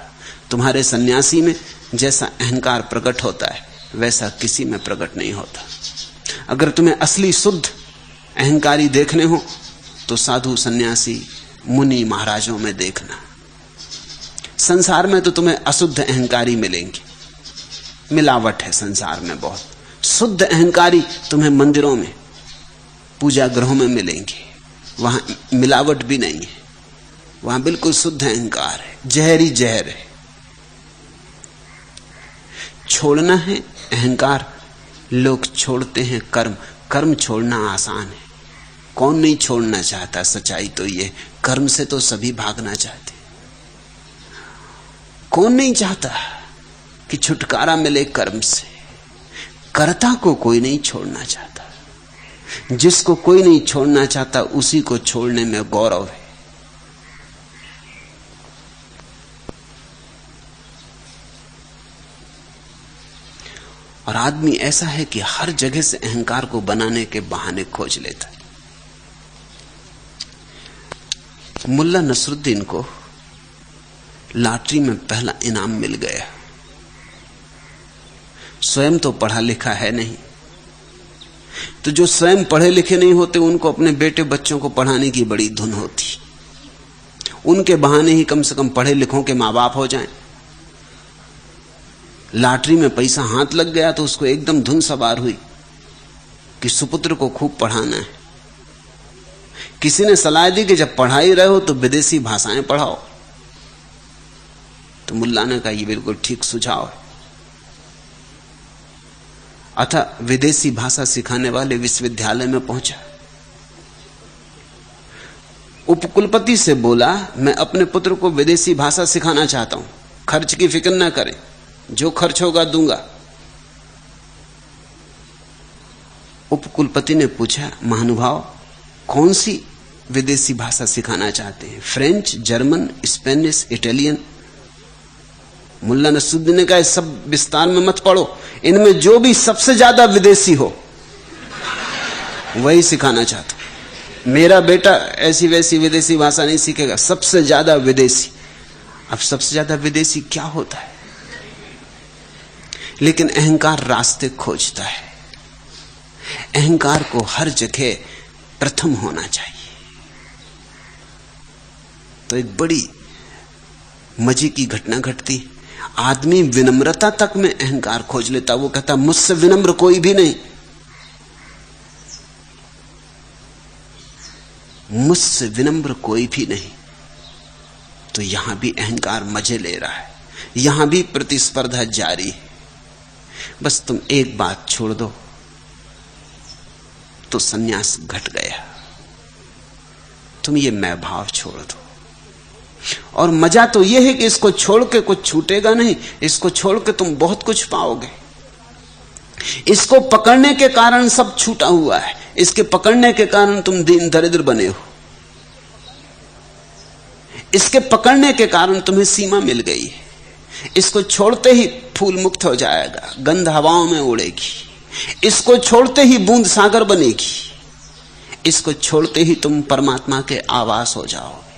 तुम्हारे सन्यासी में जैसा अहंकार प्रकट होता है वैसा किसी में प्रकट नहीं होता। अगर तुम्हें असली शुद्ध अहंकारी देखने हो तो साधु सन्यासी मुनि महाराजों में देखना। संसार में तो तुम्हें अशुद्ध अहंकारी मिलेंगे, मिलावट है संसार में बहुत। शुद्ध अहंकारी तुम्हें मंदिरों में, पूजा गृहों में मिलेंगे, वहां मिलावट भी नहीं है, वहां बिल्कुल शुद्ध अहंकार है, जहर ही जहर है। छोड़ना है अहंकार, लोग छोड़ते हैं कर्म। कर्म छोड़ना आसान है, कौन नहीं छोड़ना चाहता। सच्चाई तो ये, कर्म से तो सभी भागना चाहते। कौन नहीं चाहता कि छुटकारा मिले कर्म से। कर्ता को कोई नहीं छोड़ना चाहता। जिसको कोई नहीं छोड़ना चाहता उसी को छोड़ने में गौरव है। और आदमी ऐसा है कि हर जगह से अहंकार को बनाने के बहाने खोज लेता है। मुल्ला नसरुद्दीन को लॉटरी में पहला इनाम मिल गया। स्वयं तो पढ़ा लिखा है नहीं, तो जो स्वयं पढ़े लिखे नहीं होते उनको अपने बेटे बच्चों को पढ़ाने की बड़ी धुन होती। उनके बहाने ही कम से कम पढ़े लिखों के माँ बाप हो जाएं। लॉटरी में पैसा हाथ लग गया तो उसको एकदम धुन सवार हुई कि सुपुत्र को खूब पढ़ाना है। किसी ने सलाह दी कि जब पढ़ा ही रहे हो तो विदेशी भाषाएं पढ़ाओ। तो मुल्ला ने कहा, यह बिल्कुल ठीक सुझाव है। अतः विदेशी भाषा सिखाने वाले विश्वविद्यालय में पहुंचा। उपकुलपति से बोला, मैं अपने पुत्र को विदेशी भाषा सिखाना चाहता हूं, खर्च की फिक्र ना करें, जो खर्च होगा दूंगा। उपकुलपति ने पूछा, महानुभाव कौन सी विदेशी भाषा सिखाना चाहते हैं? French, German, Spanish, Italian? Mulla Nasruddin ने कहा, सब विस्तार में मत पढ़ो, इनमें जो भी सबसे ज्यादा विदेशी हो वही सिखाना चाहता हूं। मेरा बेटा ऐसी वैसी विदेशी भाषा नहीं सीखेगा, सबसे ज्यादा विदेशी। अब सबसे ज्यादा विदेशी क्या होता है? लेकिन अहंकार रास्ते खोजता है। अहंकार को हर जगह प्रथम होना चाहिए। तो एक बड़ी मजे की घटना घटती, आदमी विनम्रता तक में अहंकार खोज लेता। वो कहता, मुझसे विनम्र कोई भी नहीं, मुझसे विनम्र कोई भी नहीं। तो यहां भी अहंकार मजे ले रहा है, यहां भी प्रतिस्पर्धा जारी है। बस तुम एक बात छोड़ दो तो संन्यास घट गया। तुम ये मैं भाव छोड़ दो। और मजा तो यह है कि इसको छोड़ के कुछ छूटेगा नहीं, इसको छोड़ के तुम बहुत कुछ पाओगे। इसको पकड़ने के कारण सब छूटा हुआ है, इसके पकड़ने के कारण तुम दीन दरिद्र बने हो। इसके पकड़ने के कारण तुम्हें सीमा मिल गई है। इसको छोड़ते ही फूल मुक्त हो जाएगा, गंध हवाओं में उड़ेगी। इसको छोड़ते ही बूंद सागर बनेगी। इसको छोड़ते ही तुम परमात्मा के आवास हो जाओगे।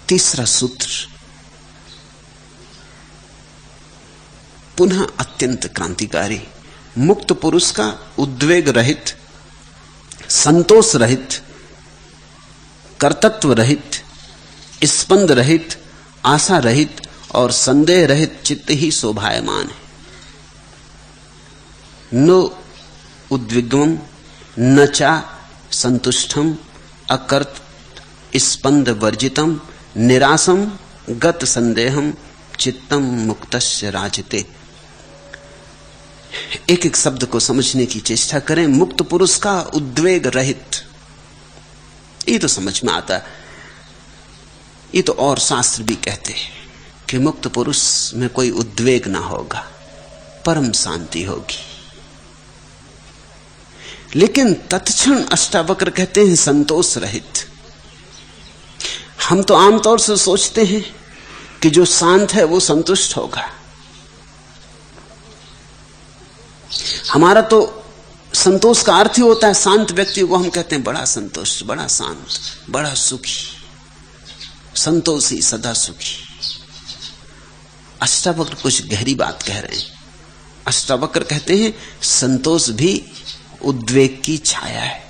तीसरा सूत्र पुनः अत्यंत क्रांतिकारी। मुक्त पुरुष का उद्वेग रहित, संतोष रहित, कर्तत्व रहित, स्पंद रहित, आशा रहित और संदेह रहित चित्त ही शोभायमान है। नो उद्विग्नम न चा संतुष्टम अकर्त स्पंद वर्जितम निरासम गत संदेहम चित्तम मुक्तस्य राजते। एक एक शब्द को समझने की चेष्टा करें। मुक्त पुरुष का उद्वेग रहित, ये तो समझ में आता है। ये तो और शास्त्र भी कहते हैं कि मुक्त पुरुष में कोई उद्वेग ना होगा, परम शांति होगी। लेकिन तत्क्षण अष्टावक्र कहते हैं संतोष रहित। हम तो आमतौर से सोचते हैं कि जो शांत है वो संतुष्ट होगा। हमारा तो संतोष का अर्थ ही होता है, शांत व्यक्ति को हम कहते हैं बड़ा संतुष्ट, बड़ा शांत, बड़ा सुखी, संतोषी, सदा सुखी। अष्टावक्र कुछ गहरी बात कह रहे हैं। अष्टावक्र कहते हैं संतोष भी उद्वेग की छाया है।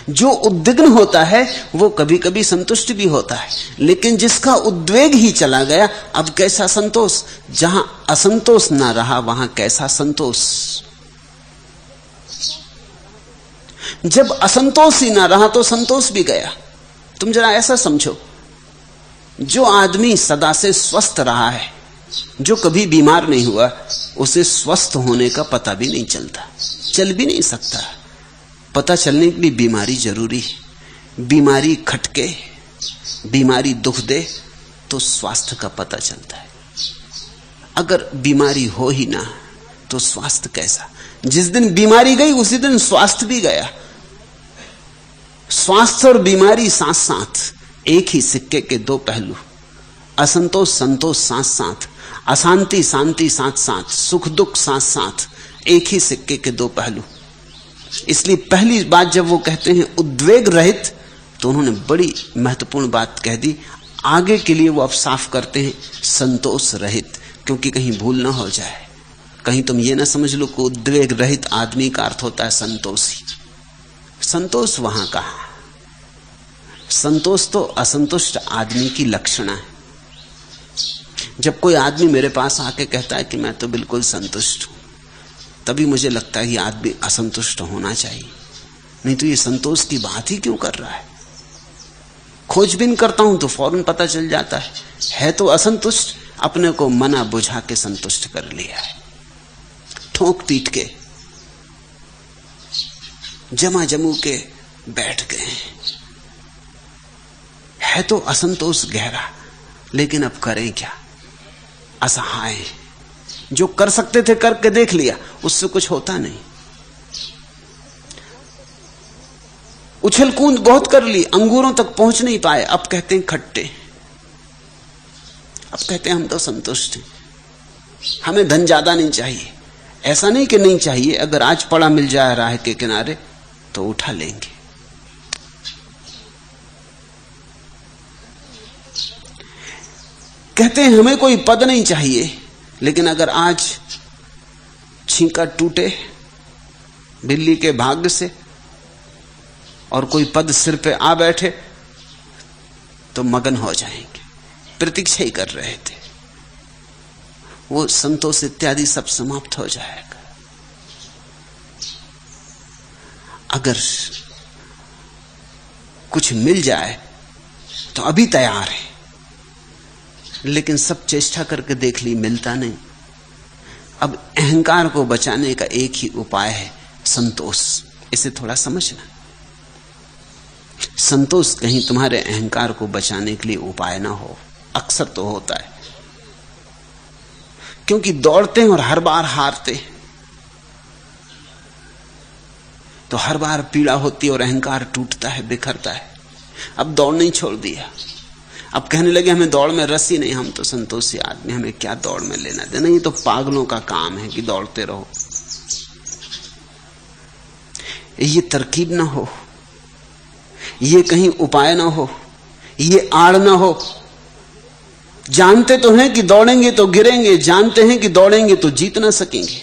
जो उद्विग्न होता है वो कभी कभी संतुष्ट भी होता है, लेकिन जिसका उद्वेग ही चला गया, अब कैसा संतोष? जहां असंतोष ना रहा वहां कैसा संतोष? जब असंतोष ही ना रहा तो संतोष भी गया। तुम जरा ऐसा समझो, जो आदमी सदा से स्वस्थ रहा है, जो कभी बीमार नहीं हुआ, उसे स्वस्थ होने का पता भी नहीं चलता, चल भी नहीं सकता। पता चलने के लिए बीमारी जरूरी है। बीमारी खटके, बीमारी दुख दे तो स्वास्थ्य का पता चलता है। अगर बीमारी हो ही ना तो स्वास्थ्य कैसा? जिस दिन बीमारी गई उसी दिन स्वास्थ्य भी गया। स्वास्थ्य और बीमारी साथ साथ, एक ही सिक्के के दो पहलू। असंतोष संतोष साथ साथ, अशांति शांति साथ साथ, सुख दुख साथ साथ, एक ही सिक्के के दो पहलू। इसलिए पहली बात जब वो कहते हैं उद्वेग रहित, तो उन्होंने बड़ी महत्वपूर्ण बात कह दी। आगे के लिए वो अब साफ करते हैं संतोष रहित, क्योंकि कहीं भूल ना हो जाए, कहीं तुम ये ना समझ लो कि उद्वेग रहित आदमी का अर्थ होता है संतोषी। संतोष वहां कहा? संतोष तो असंतुष्ट आदमी की लक्षणा है। जब कोई आदमी मेरे पास आके कहता है कि मैं तो बिल्कुल संतुष्ट हूं, तभी मुझे लगता है कि आदमी असंतुष्ट होना चाहिए, नहीं तो ये संतोष की बात ही क्यों कर रहा है। खोजबीन करता हूं तो फौरन पता चल जाता है तो असंतुष्ट, अपने को मना बुझा के संतुष्ट कर लिया है, ठोंक पीट के जमा जमू के बैठ गए। है तो असंतोष गहरा, लेकिन अब करें क्या, असहाय। जो कर सकते थे करके देख लिया, उससे कुछ होता नहीं। उछल कूद बहुत कर ली, अंगूरों तक पहुंच नहीं पाए, अब कहते हैं खट्टे, अब कहते हैं हम तो संतुष्ट हैं, हमें धन ज्यादा नहीं चाहिए। ऐसा नहीं कि नहीं चाहिए, अगर आज पड़ा मिल जाए राह के किनारे तो उठा लेंगे। कहते हैं हमें कोई पद नहीं चाहिए, लेकिन अगर आज छींका टूटे बिल्ली के भाग्य से और कोई पद सिर पे आ बैठे तो मगन हो जाएंगे। प्रतीक्षा ही कर रहे थे, वो संतोष इत्यादि सब समाप्त हो जाएगा। अगर कुछ मिल जाए तो अभी तैयार है, लेकिन सब चेष्टा करके देख ली, मिलता नहीं। अब अहंकार को बचाने का एक ही उपाय है, संतोष। इसे थोड़ा समझना। संतोष कहीं तुम्हारे अहंकार को बचाने के लिए उपाय ना हो, अक्सर तो होता है, क्योंकि दौड़ते हैं और हर बार हारते हैं, तो हर बार पीड़ा होती है और अहंकार टूटता है, बिखरता है। अब दौड़ नहीं छोड़ दिया, अब कहने लगे हमें दौड़ में रस ही नहीं, हम तो संतोषी आदमी, हमें क्या दौड़ में लेना देना, ये तो पागलों का काम है कि दौड़ते रहो। ये तरकीब ना हो, ये कहीं उपाय ना हो, ये आड़ ना हो। जानते तो हैं कि दौड़ेंगे तो गिरेंगे, जानते हैं कि दौड़ेंगे तो जीत ना सकेंगे,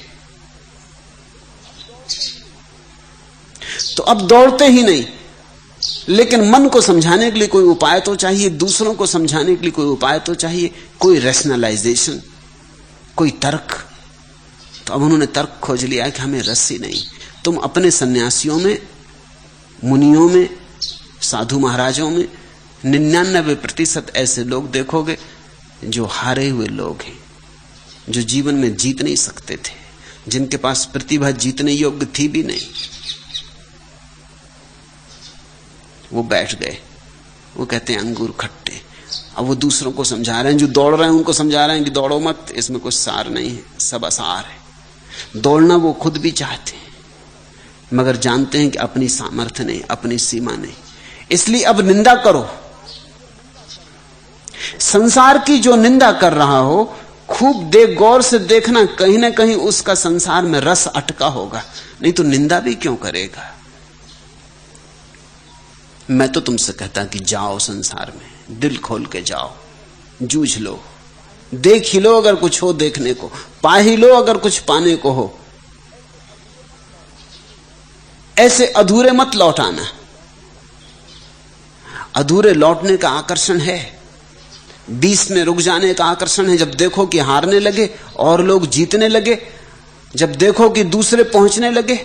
तो अब दौड़ते ही नहीं। लेकिन मन को समझाने के लिए कोई उपाय तो चाहिए, दूसरों को समझाने के लिए कोई उपाय तो चाहिए, कोई रैशनलाइजेशन, कोई तर्क। तो अब उन्होंने तर्क खोज लिया कि हमें रस ही नहीं। तुम अपने सन्यासियों में, मुनियों में, साधु महाराजों में 99% ऐसे लोग देखोगे जो हारे हुए लोग हैं, जो जीवन में जीत नहीं सकते थे, जिनके पास प्रतिभा जीतने योग्य थी भी नहीं। वो बैठ गए, वो कहते हैं अंगूर खट्टे। अब वो दूसरों को समझा रहे हैं, जो दौड़ रहे हैं उनको समझा रहे हैं कि दौड़ो मत, इसमें कुछ सार नहीं है, सब असार है। दौड़ना वो खुद भी चाहते हैं, मगर जानते हैं कि अपनी सामर्थ्य नहीं, अपनी सीमा नहीं, इसलिए अब निंदा करो। संसार की जो निंदा कर रहा हो, खूब गौर से देखना, कहीं ना कहीं उसका संसार में रस अटका होगा, नहीं तो निंदा भी क्यों करेगा। मैं तो तुमसे कहता कि जाओ संसार में, दिल खोल के जाओ, जूझ लो, देख ही लो अगर कुछ हो देखने को, पा ही लो अगर कुछ पाने को हो। ऐसे अधूरे मत लौटाना। अधूरे लौटने का आकर्षण है, 20 में रुक जाने का आकर्षण है। जब देखो कि हारने लगे और लोग जीतने लगे, जब देखो कि दूसरे पहुंचने लगे,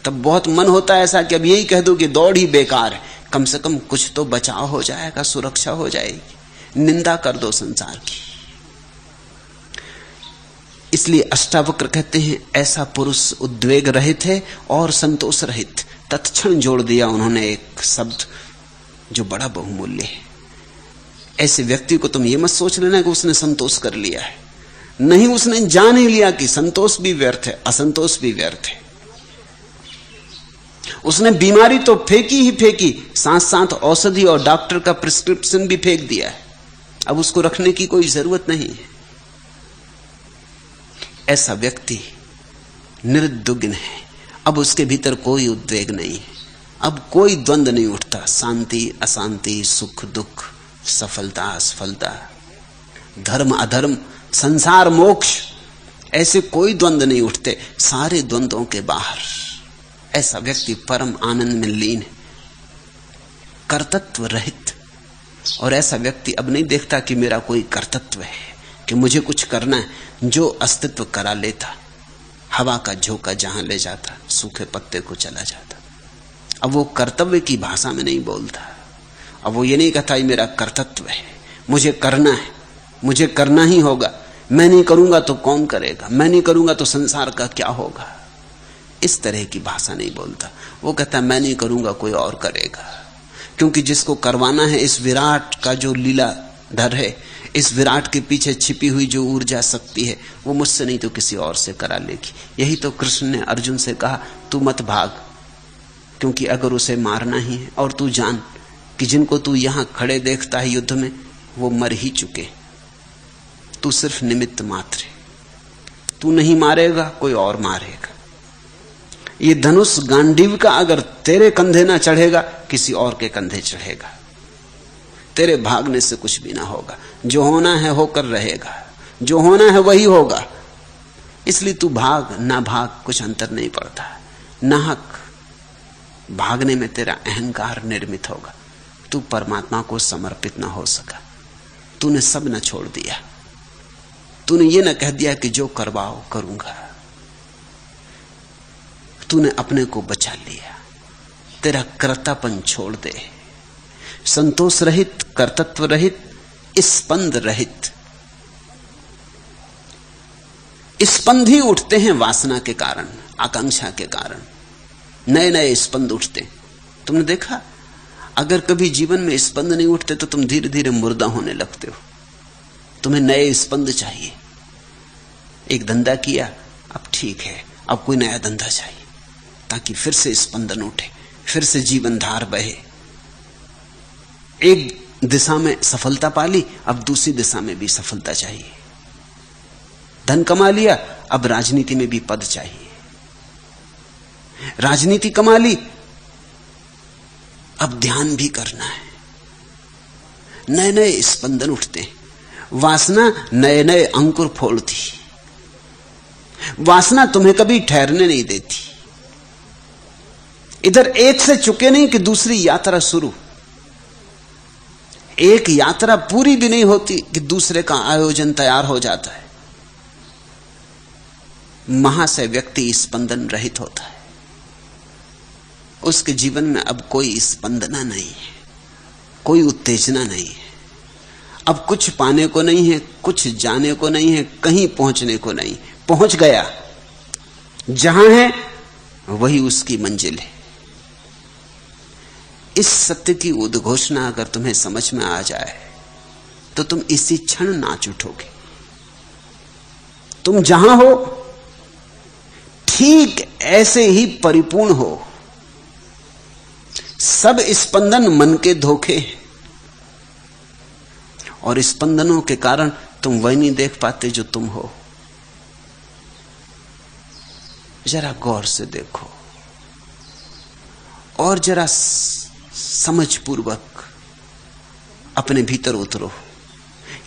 तब बहुत मन होता है ऐसा कि अब यही कह दो कि दौड़ ही बेकार है, कम से कम कुछ तो बचाव हो जाएगा, सुरक्षा हो जाएगी। निंदा कर दो संसार की। इसलिए अष्टावक्र कहते हैं ऐसा पुरुष उद्वेग रहित है और संतोष रहित। तत्क्षण जोड़ दिया उन्होंने एक शब्द जो बड़ा बहुमूल्य है। ऐसे व्यक्ति को तुम ये मत सोच लेना कि उसने संतोष कर लिया है, नहीं, उसने जान ही लिया कि संतोष भी व्यर्थ है, असंतोष भी व्यर्थ है। उसने बीमारी तो फेंकी ही फेंकी, साथ साथ औषधि और डॉक्टर का प्रिस्क्रिप्शन भी फेंक दिया है, अब उसको रखने की कोई जरूरत नहीं है। ऐसा व्यक्ति निर्द्विघ्न है, अब उसके भीतर कोई उद्वेग नहीं है, अब कोई द्वंद्व नहीं उठता, शांति अशांति, सुख दुख, सफलता असफलता, धर्म अधर्म, संसार मोक्ष, ऐसे कोई द्वंद्व नहीं उठते, सारे द्वंद्वों के बाहर। ऐसा व्यक्ति परम आनंद में लीन है, कर्तव्य रहित। और ऐसा व्यक्ति अब नहीं देखता कि मेरा कोई कर्तव्य है, कि मुझे कुछ करना है। जो अस्तित्व करा लेता, हवा का झोंका जहां ले जाता, सूखे पत्ते को चला जाता। अब वो कर्तव्य की भाषा में नहीं बोलता। अब वो ये नहीं कहता ये मेरा कर्तव्य है, मुझे करना है, मुझे करना ही होगा, मैं नहीं करूंगा तो कौन करेगा, मैं नहीं करूंगा तो संसार का क्या होगा। इस तरह की भाषा नहीं बोलता। वो कहता मैं नहीं करूंगा, कोई और करेगा। क्योंकि जिसको करवाना है, इस विराट का जो लीलाधर है, इस विराट के पीछे छिपी हुई जो ऊर्जा शक्ति है, वो मुझसे नहीं तो किसी और से करा लेगी। यही तो कृष्ण ने अर्जुन से कहा तू मत भाग, क्योंकि अगर उसे मारना ही है, और तू जान कि जिनको तू यहां खड़े देखता है युद्ध में, वो मर ही चुके, तू सिर्फ निमित्त मात्र है, तू नहीं मारेगा, कोई और मारेगा। ये धनुष गांडीव का अगर तेरे कंधे ना चढ़ेगा, किसी और के कंधे चढ़ेगा। तेरे भागने से कुछ भी ना होगा, जो होना है होकर रहेगा, जो होना है वही होगा। इसलिए तू भाग ना भाग कुछ अंतर नहीं पड़ता। नाहक भागने में तेरा अहंकार निर्मित होगा, तू परमात्मा को समर्पित ना हो सका। तूने सब न छोड़ दिया, तूने ये न कह दिया कि जो करवाओ करूंगा। तूने अपने को बचा लिया। तेरा कर्तापन छोड़ दे, संतोष रहित, कर्तव्य रहित, स्पंद रहित। स्पंद ही उठते हैं वासना के कारण, आकांक्षा के कारण, नए नए स्पंद उठते। तुमने देखा, अगर कभी जीवन में स्पंद नहीं उठते तो तुम धीरे धीरे मुर्दा होने लगते हो। तुम्हें नए स्पंद चाहिए। एक धंधा किया, अब ठीक है, अब कोई नया धंधा चाहिए, ताकि फिर से स्पंदन उठे, फिर से जीवन धार बहे। एक दिशा में सफलता पाली, अब दूसरी दिशा में भी सफलता चाहिए। धन कमा लिया, अब राजनीति में भी पद चाहिए। राजनीति कमा ली, अब ध्यान भी करना है। नए नए स्पंदन उठते हैं। वासना नए नए अंकुर फोड़ती। वासना तुम्हें कभी ठहरने नहीं देती। इधर एक से चुके नहीं कि दूसरी यात्रा शुरू। एक यात्रा पूरी भी नहीं होती कि दूसरे का आयोजन तैयार हो जाता है। महाशय व्यक्ति स्पंदन रहित होता है। उसके जीवन में अब कोई स्पंदना नहीं है, कोई उत्तेजना नहीं है। अब कुछ पाने को नहीं है, कुछ जाने को नहीं है, कहीं पहुंचने को नहीं। पहुंच गया, जहां है वही उसकी मंजिल है। इस सत्य की उद्घोषणा अगर तुम्हें समझ में आ जाए तो तुम इसी क्षण नाच उठोगे। तुम जहां हो ठीक ऐसे ही परिपूर्ण हो। सब स्पंदन मन के धोखे हैं, और स्पंदनों के कारण तुम वही नहीं देख पाते जो तुम हो। जरा गौर से देखो और जरा समझपूर्वक अपने भीतर उतरो।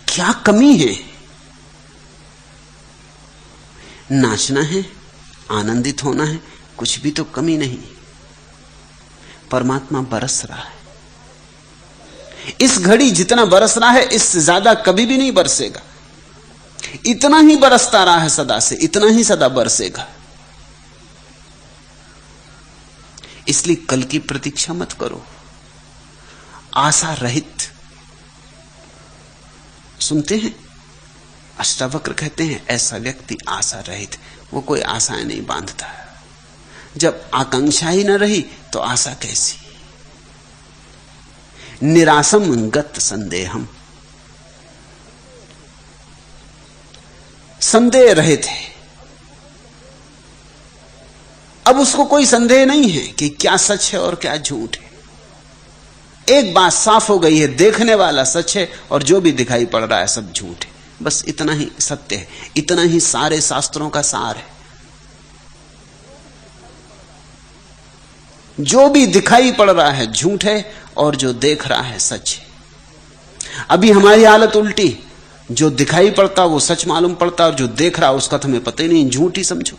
क्या कमी है? नाचना है, आनंदित होना है, कुछ भी तो कमी नहीं। परमात्मा बरस रहा है। इस घड़ी जितना बरस रहा है, इससे ज्यादा कभी भी नहीं बरसेगा। इतना ही बरसता रहा है सदा से, इतना ही सदा बरसेगा। इसलिए कल की प्रतीक्षा मत करो। आशा रहित, सुनते हैं अष्टावक्र कहते हैं ऐसा व्यक्ति आशा रहित। वो कोई आशाएं नहीं बांधता। जब आकांक्षा ही न रही तो आशा कैसी? निराशम गत संदेहम, संदेह रहित है। अब उसको कोई संदेह नहीं है कि क्या सच है और क्या झूठ है। एक बात साफ हो गई है, देखने वाला सच है और जो भी दिखाई पड़ रहा है सब झूठ है। बस इतना ही सत्य है, इतना ही सारे शास्त्रों का सार है। जो भी दिखाई पड़ रहा है झूठ है और जो देख रहा है सच है। अभी हमारी हालत उल्टी, जो दिखाई पड़ता वो सच मालूम पड़ता और जो देख रहा उसका तुम्हें पता ही नहीं, झूठ ही समझो।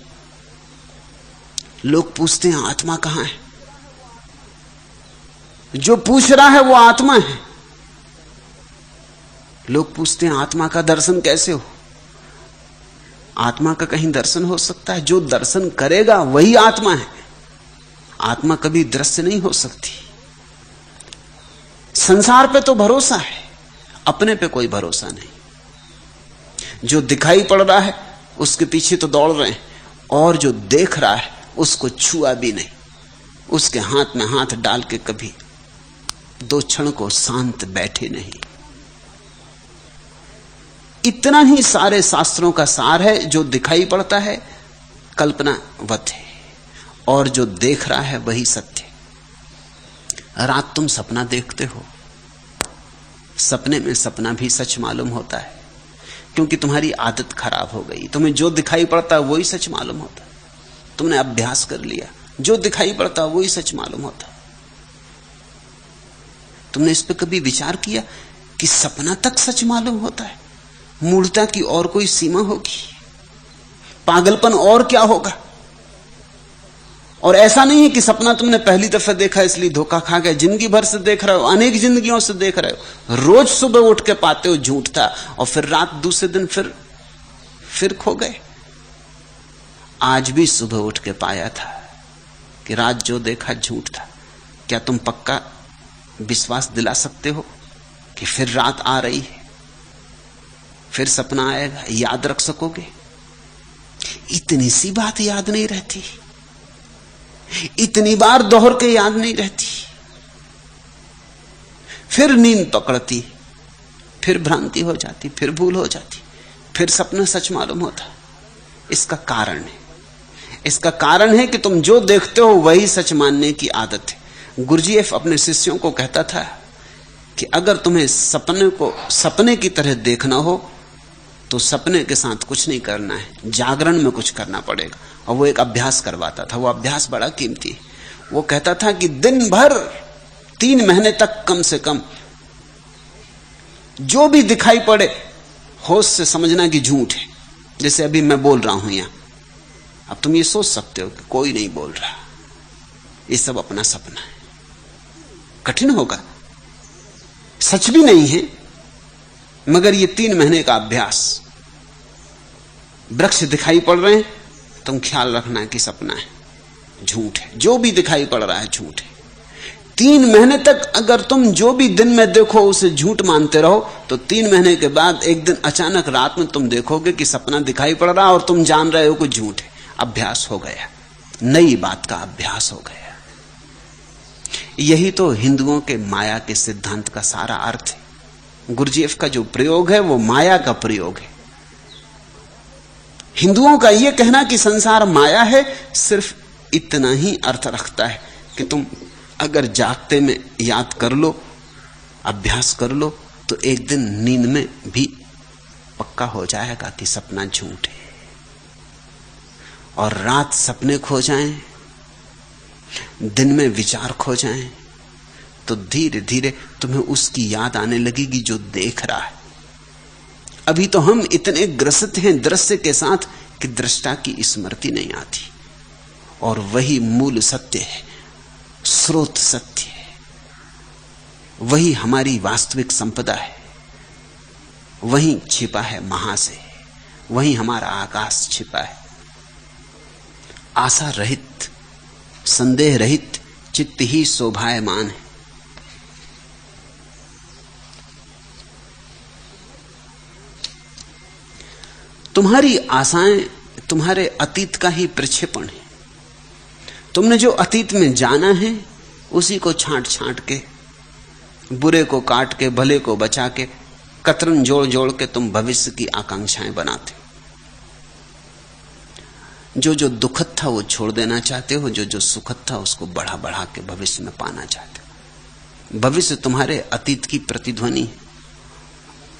लोग पूछते हैं आत्मा कहां है? जो पूछ रहा है वो आत्मा है। लोग पूछते हैं आत्मा का दर्शन कैसे हो? आत्मा का कहीं दर्शन हो सकता है? जो दर्शन करेगा वही आत्मा है। आत्मा कभी दृश्य नहीं हो सकती। संसार पे तो भरोसा है, अपने पे कोई भरोसा नहीं। जो दिखाई पड़ रहा है उसके पीछे तो दौड़ रहे हैं, और जो देख रहा है उसको छुआ भी नहीं, उसके हाथ में हाथ डाल के कभी 2 क्षण को शांत बैठे नहीं। इतना ही सारे शास्त्रों का सार है। जो दिखाई पड़ता है कल्पनावत है, और जो देख रहा है वही सत्य। रात तुम सपना देखते हो, सपने में सपना भी सच मालूम होता है, क्योंकि तुम्हारी आदत खराब हो गई। तुम्हें जो दिखाई पड़ता है वही सच मालूम होता है। तुमने अभ्यास कर लिया, जो दिखाई पड़ता है वही सच मालूम होता है। तुमने इस पर कभी विचार किया कि सपना तक सच मालूम होता है? मूर्खता की और कोई सीमा होगी? पागलपन और क्या होगा? और ऐसा नहीं है कि सपना तुमने पहली दफा देखा इसलिए धोखा खा गए। जिंदगी भर से देख रहे हो, अनेक जिंदगियों से देख रहे हो। रोज सुबह उठ के पाते हो झूठ था, और फिर रात दूसरे दिन फिर खो गए। आज भी सुबह उठ के पाया था कि रात जो देखा झूठ था। क्या तुम पक्का विश्वास दिला सकते हो कि फिर रात आ रही है, फिर सपना आएगा? याद रख सकोगे? इतनी सी बात याद नहीं रहती, इतनी बार दोहर के याद नहीं रहती। फिर नींद पकड़ती, फिर भ्रांति हो जाती, फिर भूल हो जाती, फिर सपना सच मालूम होता। इसका कारण है, इसका कारण है कि तुम जो देखते हो वही सच मानने की आदत है। गुरजीएफ अपने शिष्यों को कहता था कि अगर तुम्हें सपने को सपने की तरह देखना हो तो सपने के साथ कुछ नहीं करना है, जागरण में कुछ करना पड़ेगा। और वो एक अभ्यास करवाता था। वो अभ्यास बड़ा कीमती है। वो कहता था कि दिन भर 3 महीने तक कम से कम जो भी दिखाई पड़े होश से समझना कि झूठ है। जैसे अभी मैं बोल रहा हूं यहां, अब तुम ये सोच सकते हो कि कोई नहीं बोल रहा, ये सब अपना सपना है। कठिन होगा, सच भी नहीं है, मगर ये 3 महीने का अभ्यास। वृक्ष दिखाई पड़ रहे हैं, तुम ख्याल रखना कि सपना है, झूठ है। जो भी दिखाई पड़ रहा है झूठ है। 3 महीने तक अगर तुम जो भी दिन में देखो उसे झूठ मानते रहो तो 3 महीने के बाद एक दिन अचानक रात में तुम देखोगे कि सपना दिखाई पड़ रहा और तुम जान रहे हो कि झूठ है। अभ्यास हो गया, नई बात का अभ्यास हो गया। यही तो हिंदुओं के माया के सिद्धांत का सारा अर्थ है। गुरजीएफ का जो प्रयोग है वो माया का प्रयोग है। हिंदुओं का यह कहना कि संसार माया है सिर्फ इतना ही अर्थ रखता है कि तुम अगर जागते में याद कर लो, अभ्यास कर लो, तो एक दिन नींद में भी पक्का हो जाएगा कि सपना झूठ है। और रात सपने खो जाएं, दिन में विचार खो जाएं, तो धीरे धीरे तुम्हें उसकी याद आने लगेगी जो देख रहा है। अभी तो हम इतने ग्रसित हैं दृश्य के साथ कि दृष्टा की स्मृति नहीं आती। और वही मूल सत्य है, स्रोत सत्य है, वही हमारी वास्तविक संपदा है। वहीं छिपा है महाशय, वहीं हमारा आकाश छिपा है। आशा रहित, संदेह रहित चित्त ही शोभायमान है। तुम्हारी आशाएं तुम्हारे अतीत का ही प्रक्षेपण है। तुमने जो अतीत में जाना है उसी को छांट छांट के, बुरे को काट के, भले को बचा के, कतरन जोड़ जोड़ के तुम भविष्य की आकांक्षाएं बनाते हो। जो जो दुखद था वो छोड़ देना चाहते हो, जो जो सुखद था उसको बढ़ा बढ़ा के भविष्य में पाना चाहते हो। भविष्य तुम्हारे अतीत की प्रतिध्वनि है।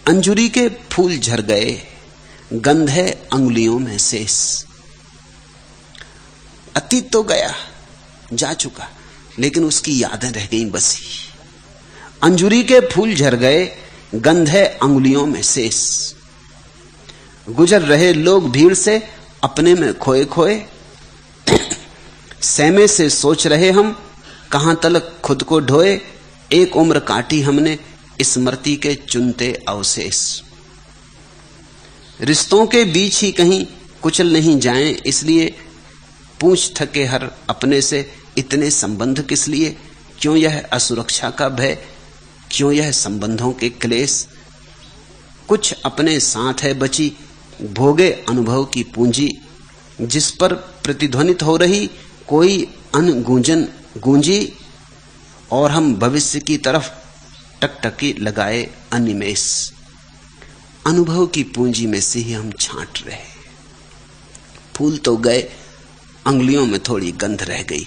अंजुरी के फूल झर गए, गंध है अंगुलियों में शेष। अतीत तो गया, जा चुका, लेकिन उसकी यादें रह गईं बसी। अंजुरी के फूल झर गए, गंध है अंगुलियों में शेष। गुजर रहे लोग भीड़ से अपने में खोए खोए, सहमे से सोच रहे हम कहां तलक खुद को ढोए। एक उम्र काटी हमने स्मृति के चुनते अवशेष। रिश्तों के बीच ही कहीं कुचल नहीं जाएं, इसलिए पूछ थके हर अपने से इतने संबंध किस लिए? क्यों यह असुरक्षा का भय? क्यों यह संबंधों के क्लेश? कुछ अपने साथ है बची भोगे अनुभव की पूंजी, जिस पर प्रतिध्वनित हो रही कोई अनगूंजन गूंजी, और हम भविष्य की तरफ टकटकी लगाए अनिमेष। अनुभव की पूंजी में से ही हम छांट रहे। फूल तो गए, अंगुलियों में थोड़ी गंध रह गई,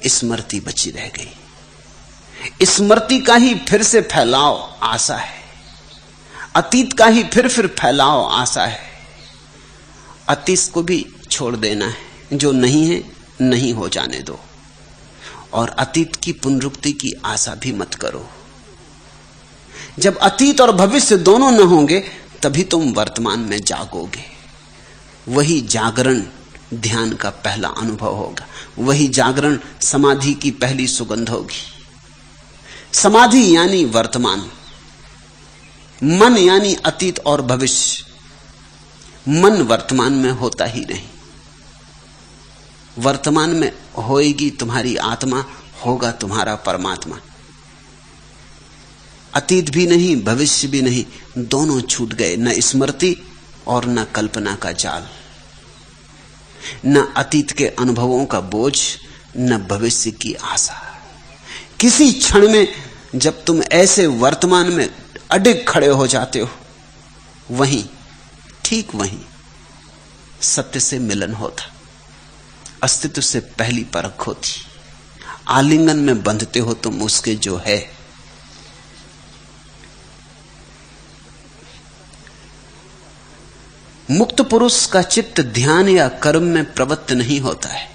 स्मृति बची रह गई। स्मृति का ही फिर से फैलाव आशा है, अतीत का ही फिर फैलाव आशा है। अतीत को भी छोड़ देना है, जो नहीं है नहीं हो जाने दो, और अतीत की पुनरुक्ति की आशा भी मत करो। जब अतीत और भविष्य दोनों न होंगे तभी तुम वर्तमान में जागोगे। वही जागरण ध्यान का पहला अनुभव होगा, वही जागरण समाधि की पहली सुगंध होगी। समाधि यानी वर्तमान, मन यानी अतीत और भविष्य। मन वर्तमान में होता ही नहीं। वर्तमान में होएगी तुम्हारी आत्मा, होगा तुम्हारा परमात्मा। अतीत भी नहीं, भविष्य भी नहीं, दोनों छूट गए। न स्मृति और न कल्पना का जाल, न अतीत के अनुभवों का बोझ, न भविष्य की आशा। किसी क्षण में जब तुम ऐसे वर्तमान में अडिग खड़े हो जाते हो, वहीं, ठीक वहीं सत्य से मिलन होता, अस्तित्व से पहली परख होती। आलिंगन में बंधते हो तुम उसके जो है। मुक्त पुरुष का चित्त ध्यान या कर्म में प्रवृत्त नहीं होता है,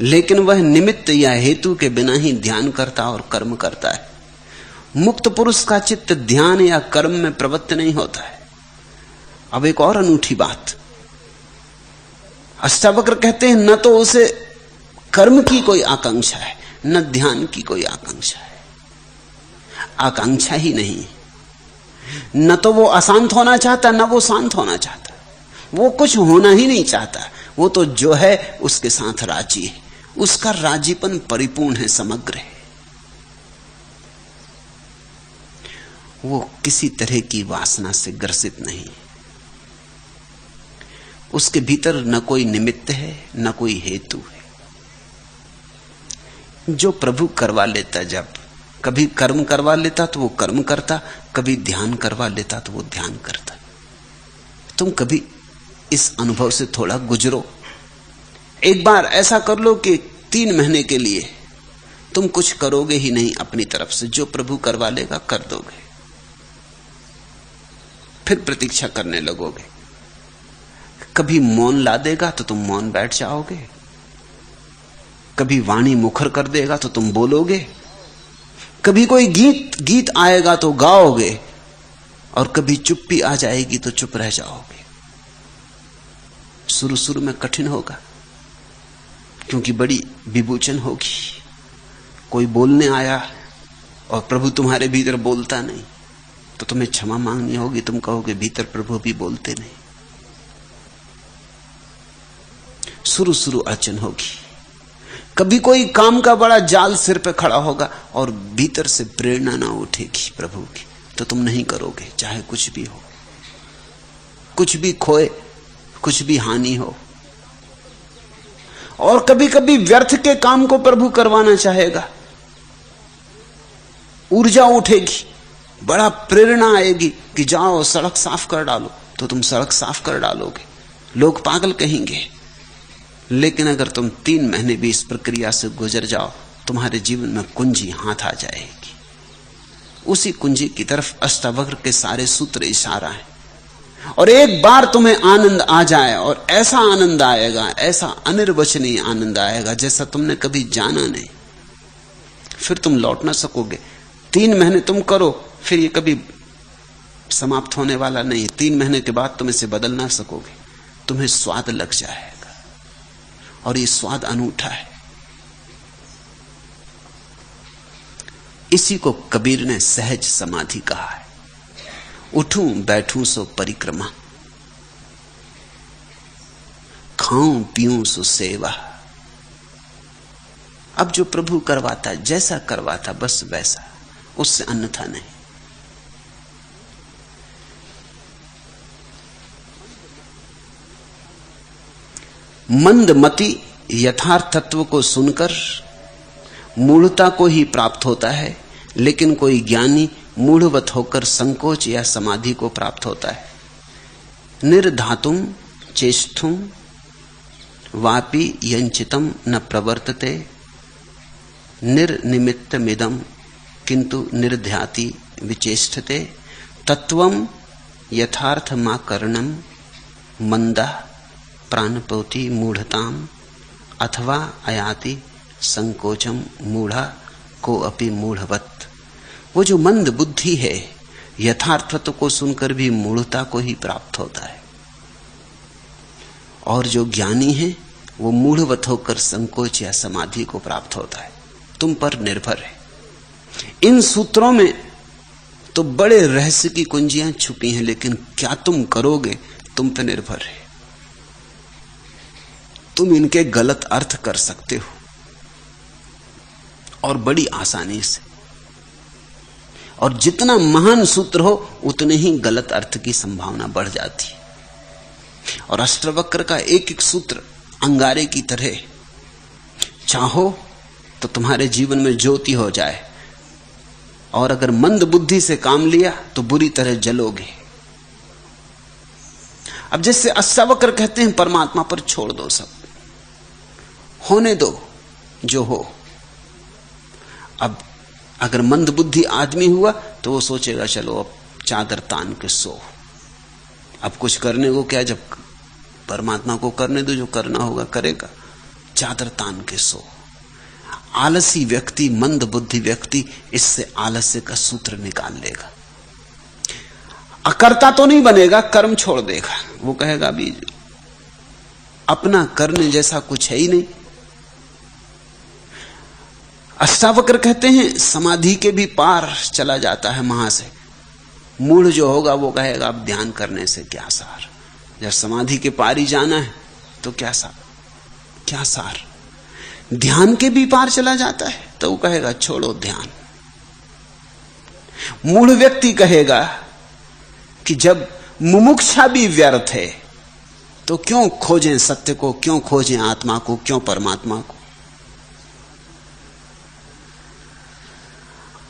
लेकिन वह निमित्त या हेतु के बिना ही ध्यान करता और कर्म करता है। मुक्त पुरुष का चित्त ध्यान या कर्म में प्रवृत्त नहीं होता है। अब एक और अनूठी बात, अष्टावक्र कहते हैं न तो उसे कर्म की कोई आकांक्षा है, न ध्यान की कोई आकांक्षा है। आकांक्षा ही नहीं, न तो वो अशांत होना चाहता, न वो शांत होना चाहता। वो कुछ होना ही नहीं चाहता। वो तो जो है उसके साथ राजी है। उसका राजीपन परिपूर्ण है, समग्र है। वो किसी तरह की वासना से ग्रसित नहीं। उसके भीतर न कोई निमित्त है, न कोई हेतु है। जो प्रभु करवा लेता, जब कभी कर्म करवा लेता तो वो कर्म करता, कभी ध्यान करवा लेता तो वो ध्यान करता। तुम कभी इस अनुभव से थोड़ा गुजरो। एक बार ऐसा कर लो कि 3 महीने के लिए तुम कुछ करोगे ही नहीं अपनी तरफ से, जो प्रभु करवा लेगा कर दोगे। फिर प्रतीक्षा करने लगोगे। कभी मौन ला देगा तो तुम मौन बैठ जाओगे, कभी वाणी मुखर कर देगा तो तुम बोलोगे, कभी कोई गीत आएगा तो गाओगे, और कभी चुप्पी आ जाएगी तो चुप रह जाओगे। शुरू शुरू में कठिन होगा, क्योंकि बड़ी विभूचन होगी। कोई बोलने आया और प्रभु तुम्हारे भीतर बोलता नहीं, तो तुम्हें क्षमा मांगनी होगी। तुम कहोगे भीतर प्रभु भी बोलते नहीं। शुरू शुरू अड़चन होगी। कभी कोई काम का बड़ा जाल सिर पे खड़ा होगा और भीतर से प्रेरणा ना उठेगी प्रभु की, तो तुम नहीं करोगे, चाहे कुछ भी हो, कुछ भी खोए, कुछ भी हानि हो। और कभी कभी व्यर्थ के काम को प्रभु करवाना चाहेगा, ऊर्जा उठेगी, बड़ा प्रेरणा आएगी कि जाओ सड़क साफ कर डालो, तो तुम सड़क साफ कर डालोगे। लोग पागल कहेंगे, लेकिन अगर तुम 3 महीने भी इस प्रक्रिया से गुजर जाओ, तुम्हारे जीवन में कुंजी हाथ आ जाएगी। उसी कुंजी की तरफ अष्टावक्र के सारे सूत्र इशारा है। और एक बार तुम्हें आनंद आ जाए, और ऐसा आनंद आएगा, ऐसा अनिर्वचनीय आनंद आएगा जैसा तुमने कभी जाना नहीं, फिर तुम लौट ना सकोगे। 3 महीने तुम करो, फिर ये कभी समाप्त होने वाला नहीं। 3 महीने के बाद तुम इसे बदल ना सकोगे। तुम्हें स्वाद लग जाएगा, और ये स्वाद अनूठा है। इसी को कबीर ने सहज समाधि कहा है। उठूं बैठूं सो परिक्रमा, खाऊं पीऊं सो सेवा, अब जो प्रभु करवाता, जैसा करवाता बस वैसा, उससे अन्यथा नहीं। मंदमति यथार्थ तत्व को सुनकर मूढ़ता को ही प्राप्त होता है, लेकिन कोई ज्ञानी मूढ़वत होकर संकोच या समाधि को प्राप्त होता है। निर्धातुम चेष्टुम वापि यंचितम न प्रवर्तते निर्निमित्तमिदम किंतु निर्ध्याति विचेष्टते तत्वम यथार्थमाकरणम मंदा प्राणपौति मूढ़ताम अथवा अयाति संकोचम मूढ़ा को अपि मूढ़वत। वो जो मंद बुद्धि है यथार्थत्व को सुनकर भी मूढ़ता को ही प्राप्त होता है, और जो ज्ञानी है वो मूढ़वत होकर संकोच या समाधि को प्राप्त होता है। तुम पर निर्भर है। इन सूत्रों में तो बड़े रहस्य की कुंजियां छुपी हैं, लेकिन क्या तुम करोगे तुम पर निर्भर है। तुम इनके गलत अर्थ कर सकते हो, और बड़ी आसानी से। और जितना महान सूत्र हो उतने ही गलत अर्थ की संभावना बढ़ जाती। और अष्टवक्र का एक एक सूत्र अंगारे की तरह, चाहो तो तुम्हारे जीवन में ज्योति हो जाए, और अगर मंद बुद्धि से काम लिया तो बुरी तरह जलोगे। अब जैसे अष्टावक्र कहते हैं परमात्मा पर छोड़ दो, सब होने दो जो हो। अब अगर मंद बुद्धि आदमी हुआ तो वो सोचेगा चलो अब चादर तान के सो, अब कुछ करने को क्या, जब परमात्मा को करने दो, जो करना होगा करेगा, चादर तान के सो। आलसी व्यक्ति, मंद बुद्धि व्यक्ति इससे आलस्य का सूत्र निकाल लेगा। अकर्ता तो नहीं बनेगा, कर्म छोड़ देगा। वो कहेगा भी अपना करने जैसा कुछ है ही नहीं। अष्टावक्र कहते हैं समाधि के भी पार चला जाता है वहां से। मूढ़ जो होगा वो कहेगा अब ध्यान करने से क्या सार, जब समाधि के पार ही जाना है तो क्या सार। ध्यान के भी पार चला जाता है तो वो कहेगा छोड़ो ध्यान। मूढ़ व्यक्ति कहेगा कि जब मुमुक्षा भी व्यर्थ है तो क्यों खोजें सत्य को, क्यों खोजें आत्मा को, क्यों परमात्मा को।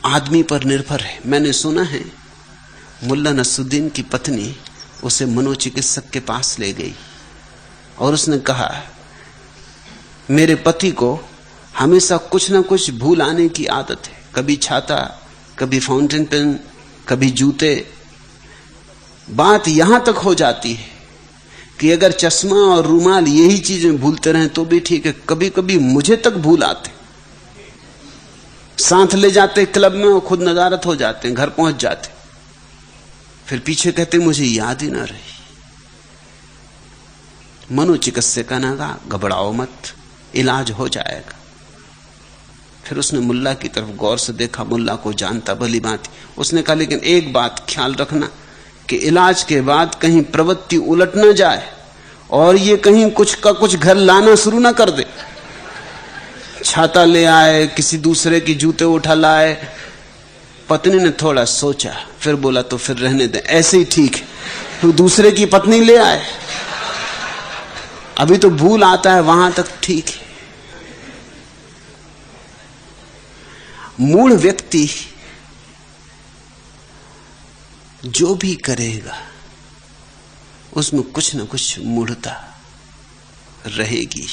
आदमी पर निर्भर है। मैंने सुना है मुल्ला नसरुद्दीन की पत्नी उसे मनोचिकित्सक के पास ले गई और उसने कहा मेरे पति को हमेशा कुछ ना कुछ भूल आने की आदत है, कभी छाता, कभी फाउंटेन पेन, कभी जूते। बात यहां तक हो जाती है कि अगर चश्मा और रुमाल यही चीजें भूलते रहें तो भी ठीक है, कभी कभी मुझे तक भूल आते। साथ ले जाते क्लब में और खुद नदारत हो जाते हैं, घर पहुंच जाते, फिर पीछे कहते मुझे याद ही ना रही। मनोचिकित्सक ने कहा घबराओ मत, इलाज हो जाएगा। फिर उसने मुल्ला की तरफ गौर से देखा, मुल्ला को जानता भली बात। उसने कहा लेकिन एक बात ख्याल रखना कि इलाज के बाद कहीं प्रवृत्ति उलट ना जाए और ये कहीं कुछ का कुछ घर लाना शुरू ना कर दे। छाता ले आए, किसी दूसरे की जूते उठा लाए। पत्नी ने थोड़ा सोचा, फिर बोला तो फिर रहने दे, ऐसे ही ठीक है। तो दूसरे की पत्नी ले आए, अभी तो भूल आता है, वहां तक ठीक है। मूढ़ व्यक्ति जो भी करेगा उसमें कुछ न कुछ मूढ़ता रहेगी।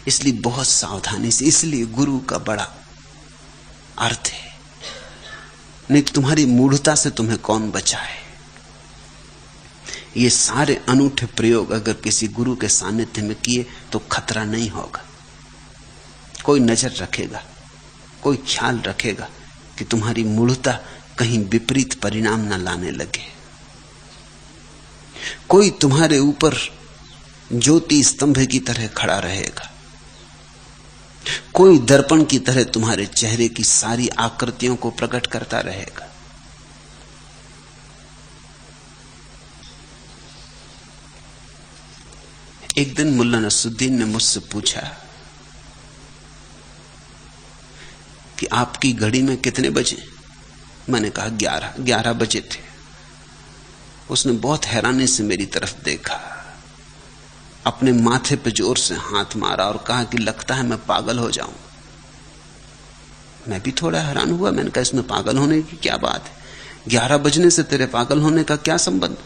इसलिए बहुत सावधानी से, इसलिए गुरु का बड़ा अर्थ है। नहीं तो तुम्हारी मूढ़ता से तुम्हें कौन बचाए। ये सारे अनूठे प्रयोग अगर किसी गुरु के सानिध्य में किए तो खतरा नहीं होगा। कोई नजर रखेगा, कोई ख्याल रखेगा कि तुम्हारी मूढ़ता कहीं विपरीत परिणाम न लाने लगे। कोई तुम्हारे ऊपर ज्योति स्तंभ की तरह खड़ा रहेगा, कोई दर्पण की तरह तुम्हारे चेहरे की सारी आकृतियों को प्रकट करता रहेगा। एक दिन मुल्ला नसरुद्दीन ने मुझसे पूछा कि आपकी घड़ी में कितने बजे? मैंने कहा 11 बजे थे। उसने बहुत हैरानी से मेरी तरफ देखा, अपने माथे पे जोर से हाथ मारा और कहा कि लगता है मैं पागल हो जाऊं। मैं भी थोड़ा हैरान हुआ। मैंने कहा इसमें पागल होने की क्या बात है? 11 बजने से तेरे पागल होने का क्या संबंध?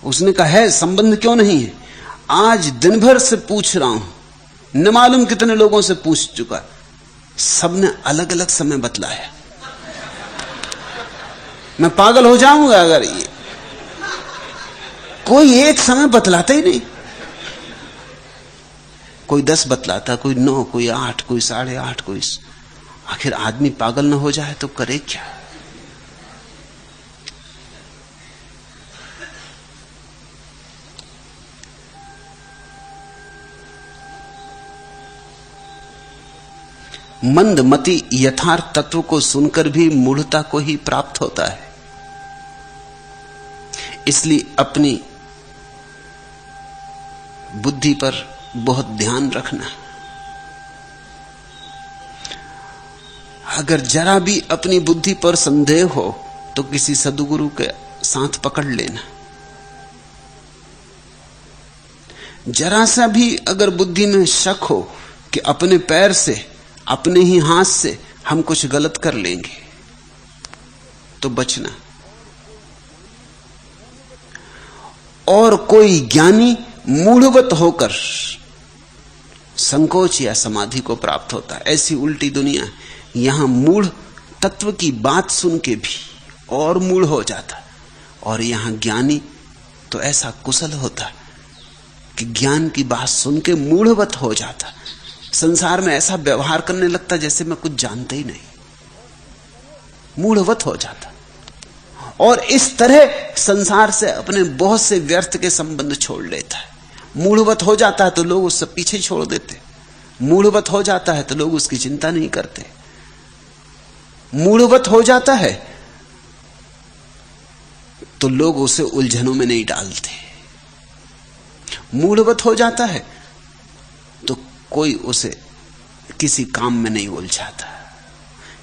उसने कहा है संबंध क्यों नहीं है? आज दिन भर से पूछ रहा हूं, न मालूम कितने लोगों से पूछ चुका, सबने अलग अलग समय बतलाया। मैं पागल हो जाऊंगा अगर ये कोई एक समय बतलाता ही नहीं। कोई 10 बतलाता, कोई 9, कोई 8, कोई 8:30, कोई। आखिर आदमी पागल न हो जाए तो करे क्या? मंदमति यथार्थ तत्व को सुनकर भी मूढ़ता को ही प्राप्त होता है। इसलिए अपनी बुद्धि पर बहुत ध्यान रखना। अगर जरा भी अपनी बुद्धि पर संदेह हो तो किसी सद्गुरु के साथ पकड़ लेना। जरा सा भी अगर बुद्धि में शक हो कि अपने पैर से, अपने ही हाथ से हम कुछ गलत कर लेंगे तो बचना। और कोई ज्ञानी मूढ़वत होकर संकोच या समाधि को प्राप्त होता है। ऐसी उल्टी दुनिया है, यहां मूढ़ तत्व की बात सुन के भी और मूढ़ हो जाता, और यहां ज्ञानी तो ऐसा कुशल होता कि ज्ञान की बात सुन के मूढ़वत हो जाता। संसार में ऐसा व्यवहार करने लगता जैसे मैं कुछ जानता ही नहीं, मूढ़वत हो जाता। और इस तरह संसार से अपने बहुत से व्यर्थ के संबंध छोड़ लेता है। मूढ़वत हो जाता है तो लोग उससे पीछे छोड़ देते, मूढ़वत हो जाता है तो लोग उसकी चिंता नहीं करते, मूढ़वत हो जाता है तो लोग उसे उलझनों में नहीं डालते, मूढ़वत हो जाता है तो कोई उसे किसी काम में नहीं उलझाता।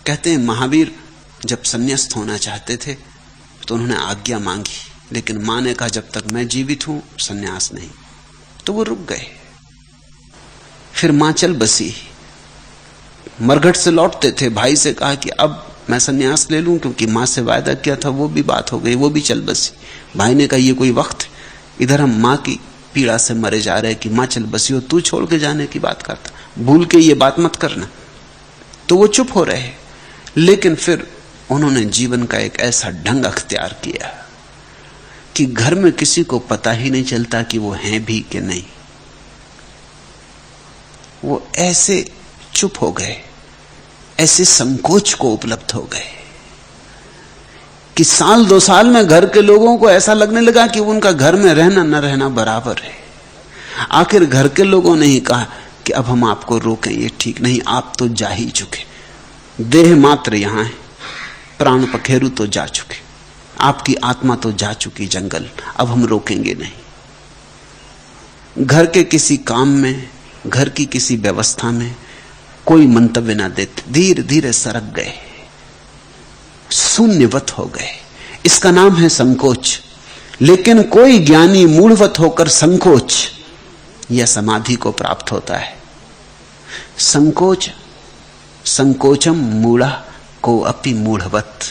कहते हैं महावीर जब संन्यास्त होना चाहते थे तो उन्होंने आज्ञा मांगी, लेकिन मां ने कहा जब तक मैं जीवित हूं संन्यास नहीं, तो वो रुक गए। फिर मां चल बसी। मरघट से लौटते थे, भाई से कहा कि अब मैं संन्यास ले लूं, क्योंकि मां से वायदा किया था, वो भी बात हो गई, वो भी चल बसी। भाई ने कहा ये कोई वक्त, इधर हम मां की पीड़ा से मरे जा रहे कि मां चल बसी हो, तू छोड़ के जाने की बात करता, भूल के ये बात मत करना। तो वो चुप हो रहे। लेकिन फिर उन्होंने जीवन का एक ऐसा ढंग अख्तियार किया कि घर में किसी को पता ही नहीं चलता कि वो हैं भी कि नहीं। वो ऐसे चुप हो गए, ऐसे संकोच को उपलब्ध हो गए कि साल 2 साल में घर के लोगों को ऐसा लगने लगा कि उनका घर में रहना न रहना बराबर है। आखिर घर के लोगों ने ही कहा कि अब हम आपको रोकें ये ठीक नहीं, आप तो जा ही चुके, देह मात्र यहां है, प्राण पखेरु तो जा चुके, आपकी आत्मा तो जा चुकी जंगल, अब हम रोकेंगे नहीं। घर के किसी काम में, घर की किसी व्यवस्था में कोई मंतव्य ना देते, धीरे धीरे सरक गए, शून्यवत हो गए। इसका नाम है संकोच। लेकिन कोई ज्ञानी मूढ़वत होकर संकोच या समाधि को प्राप्त होता है। संकोच संकोचम मूढ़ा को अपि मूढ़वत।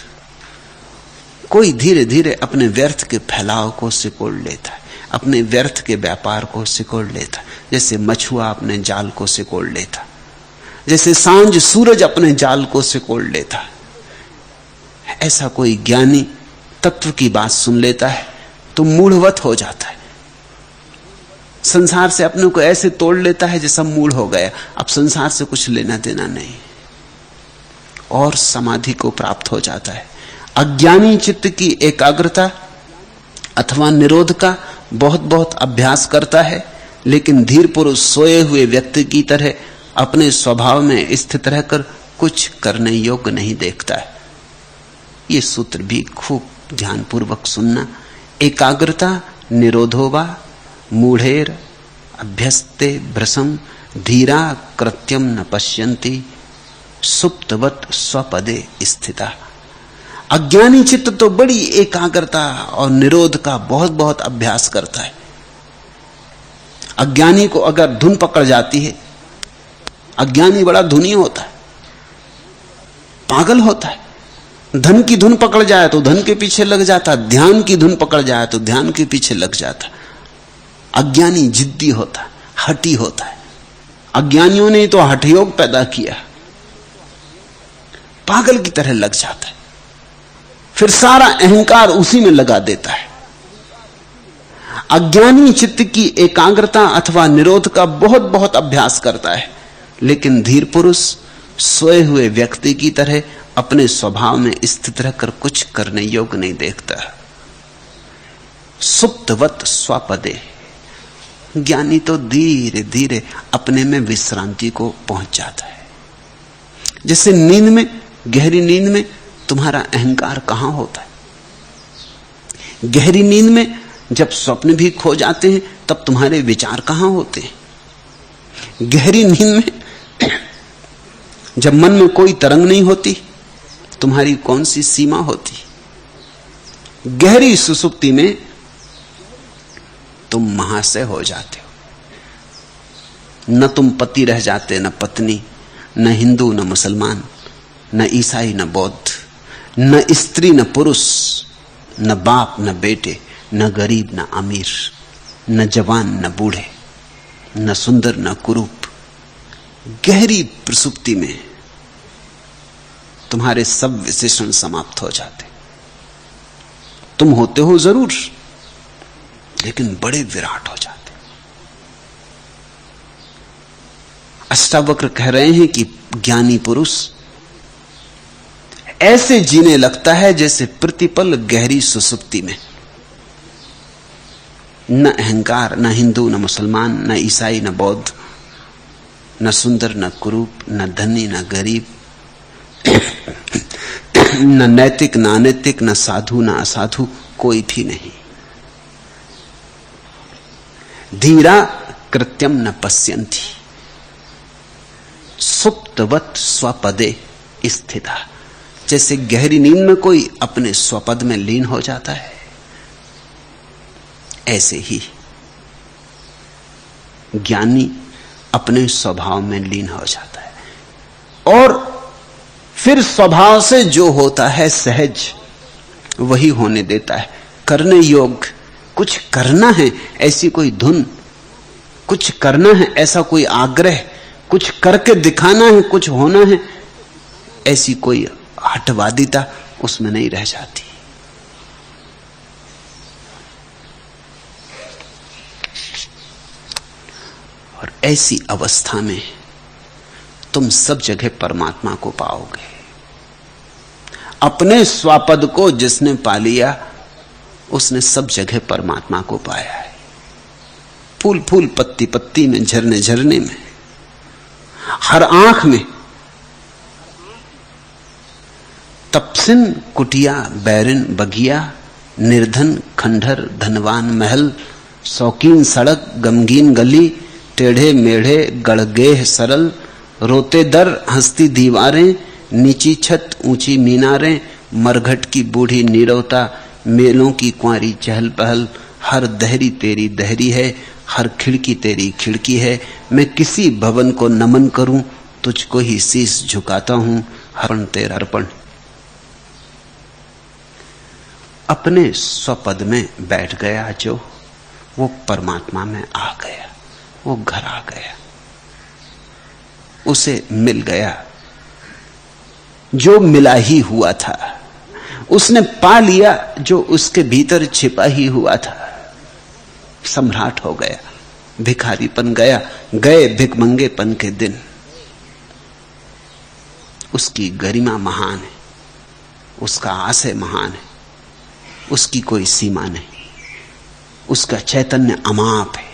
कोई धीरे धीरे अपने व्यर्थ के फैलाव को सिकोड़ लेता है, अपने व्यर्थ के व्यापार को सिकोड़ लेता, जैसे मछुआ अपने जाल को सिकोड़ लेता, जैसे सांझ सूरज अपने जाल को सिकोड़ लेता। ऐसा कोई ज्ञानी तत्व की बात सुन लेता है तो मूढ़वत हो जाता है, संसार से अपने को ऐसे तोड़ लेता है जैसा मूढ़ हो गया, अब संसार से कुछ लेना देना नहीं, और समाधि को प्राप्त हो जाता है। अज्ञानी चित्त की एकाग्रता अथवा निरोध का बहुत बहुत अभ्यास करता है, लेकिन धीर पुरुष सोए हुए व्यक्ति की तरह अपने स्वभाव में स्थित रहकर कुछ करने योग्य नहीं देखता है। ये सूत्र भी खूब ध्यानपूर्वक सुनना। एकाग्रता निरोधोवा मूढ़ेर अभ्यस्ते भ्रसम धीरा कृत्यम न पश्यन्ति सुप्तवत स्वपदे स्थिता। अज्ञानी चित्त तो बड़ी एकाग्रता और निरोध का बहुत बहुत अभ्यास करता है। अज्ञानी को अगर धुन पकड़ जाती है, अज्ञानी बड़ा धुनी होता है, पागल होता है। धन की धुन पकड़ जाए तो धन के पीछे लग जाता, ध्यान की धुन पकड़ जाए तो ध्यान के पीछे लग जाता। अज्ञानी जिद्दी होता है, हठी होता है। अज्ञानियों ने तो हठ योग पैदा किया, पागल की तरह लग जाता है, फिर सारा अहंकार उसी में लगा देता है। अज्ञानी चित्त की एकाग्रता अथवा निरोध का बहुत बहुत अभ्यास करता है, लेकिन धीर पुरुष सोए हुए व्यक्ति की तरह अपने स्वभाव में स्थित रहकर कुछ करने योग्य नहीं देखता। सुप्तवत स्वपदे, ज्ञानी तो धीरे धीरे अपने में विश्रांति को पहुंच जाता है। जैसे नींद में, गहरी नींद में तुम्हारा अहंकार कहां होता है। गहरी नींद में जब स्वप्न भी खो जाते हैं तब तुम्हारे विचार कहां होते हैं। गहरी नींद में जब मन में कोई तरंग नहीं होती, तुम्हारी कौन सी सीमा होती। गहरी सुसुप्ति में तुम महाशय हो जाते हो। न तुम पति रह जाते, न पत्नी, न हिंदू, न मुसलमान, न ईसाई, न बौद्ध, न स्त्री, न पुरुष, न बाप, न बेटे, न गरीब, न अमीर, न जवान, न बूढ़े, न सुंदर, न कुरूप। गहरी प्रसुप्ति में तुम्हारे सब विशेषण समाप्त हो जाते। तुम होते हो जरूर, लेकिन बड़े विराट हो जाते। अष्टावक्र कह रहे हैं कि ज्ञानी पुरुष ऐसे जीने लगता है जैसे प्रतिपल गहरी सुसुप्ति में न अहंकार, न हिंदू, न मुसलमान, न ईसाई, न बौद्ध, न सुंदर, न कुरूप, न धनी, न गरीब, न नैतिक, न अनैतिक, न साधु, न असाधु, कोई भी नहीं। धीरा कृत्यम न पश्यन्ति सुप्तवत स्वपदे स्थिता। जैसे गहरी नींद में कोई अपने स्वपद में लीन हो जाता है, ऐसे ही ज्ञानी अपने स्वभाव में लीन हो जाता है और फिर स्वभाव से जो होता है सहज वही होने देता है। करने योग्य कुछ करना है, ऐसी कोई धुन, कुछ करना है ऐसा कोई आग्रह, कुछ करके दिखाना है, कुछ होना है, ऐसी कोई हठवादिता उसमें नहीं रह जाती। और ऐसी अवस्था में तुम सब जगह परमात्मा को पाओगे। अपने स्वापद को जिसने पा लिया उसने सब जगह परमात्मा को पाया है। फूल फूल, पत्ती पत्ती में, झरने झरने में, हर आंख में। तपसिन कुटिया बैरिन बगिया, निर्धन खंडहर धनवान महल, शौकीन सड़क गमगीन गली, टेढ़े मेढ़े गड़गेह सरल, रोते दर हंसती दीवारें, नीची छत ऊंची मीनारें, मरघट की बूढ़ी नीरवता, मेलों की कुंवारी चहल पहल, हर दहरी तेरी दहरी है, हर खिड़की तेरी खिड़की है। मैं किसी भवन को नमन करूं, तुझको ही शीश झुकाता हूं, हरण तेरा अर्पण। अपने स्वपद में बैठ गया जो, वो परमात्मा में आ गया, वो घर आ गया, उसे मिल गया जो मिला ही हुआ था, उसने पा लिया जो उसके भीतर छिपा ही हुआ था। सम्राट हो गया, भिखारीपन गया, गए भिखमंगेपन के दिन। उसकी गरिमा महान है, उसका आशय महान है, उसकी कोई सीमा नहीं, उसका चैतन्य अमाप है,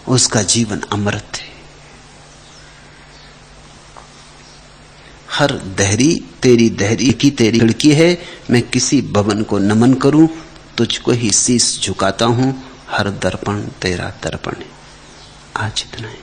उसका जीवन अमृत है। हर दहरी तेरी दहरी की तेरी खिड़की है, मैं किसी भवन को नमन करूं, तुझको ही शीश झुकाता हूं, हर दर्पण तेरा दर्पण है। आज इतना है।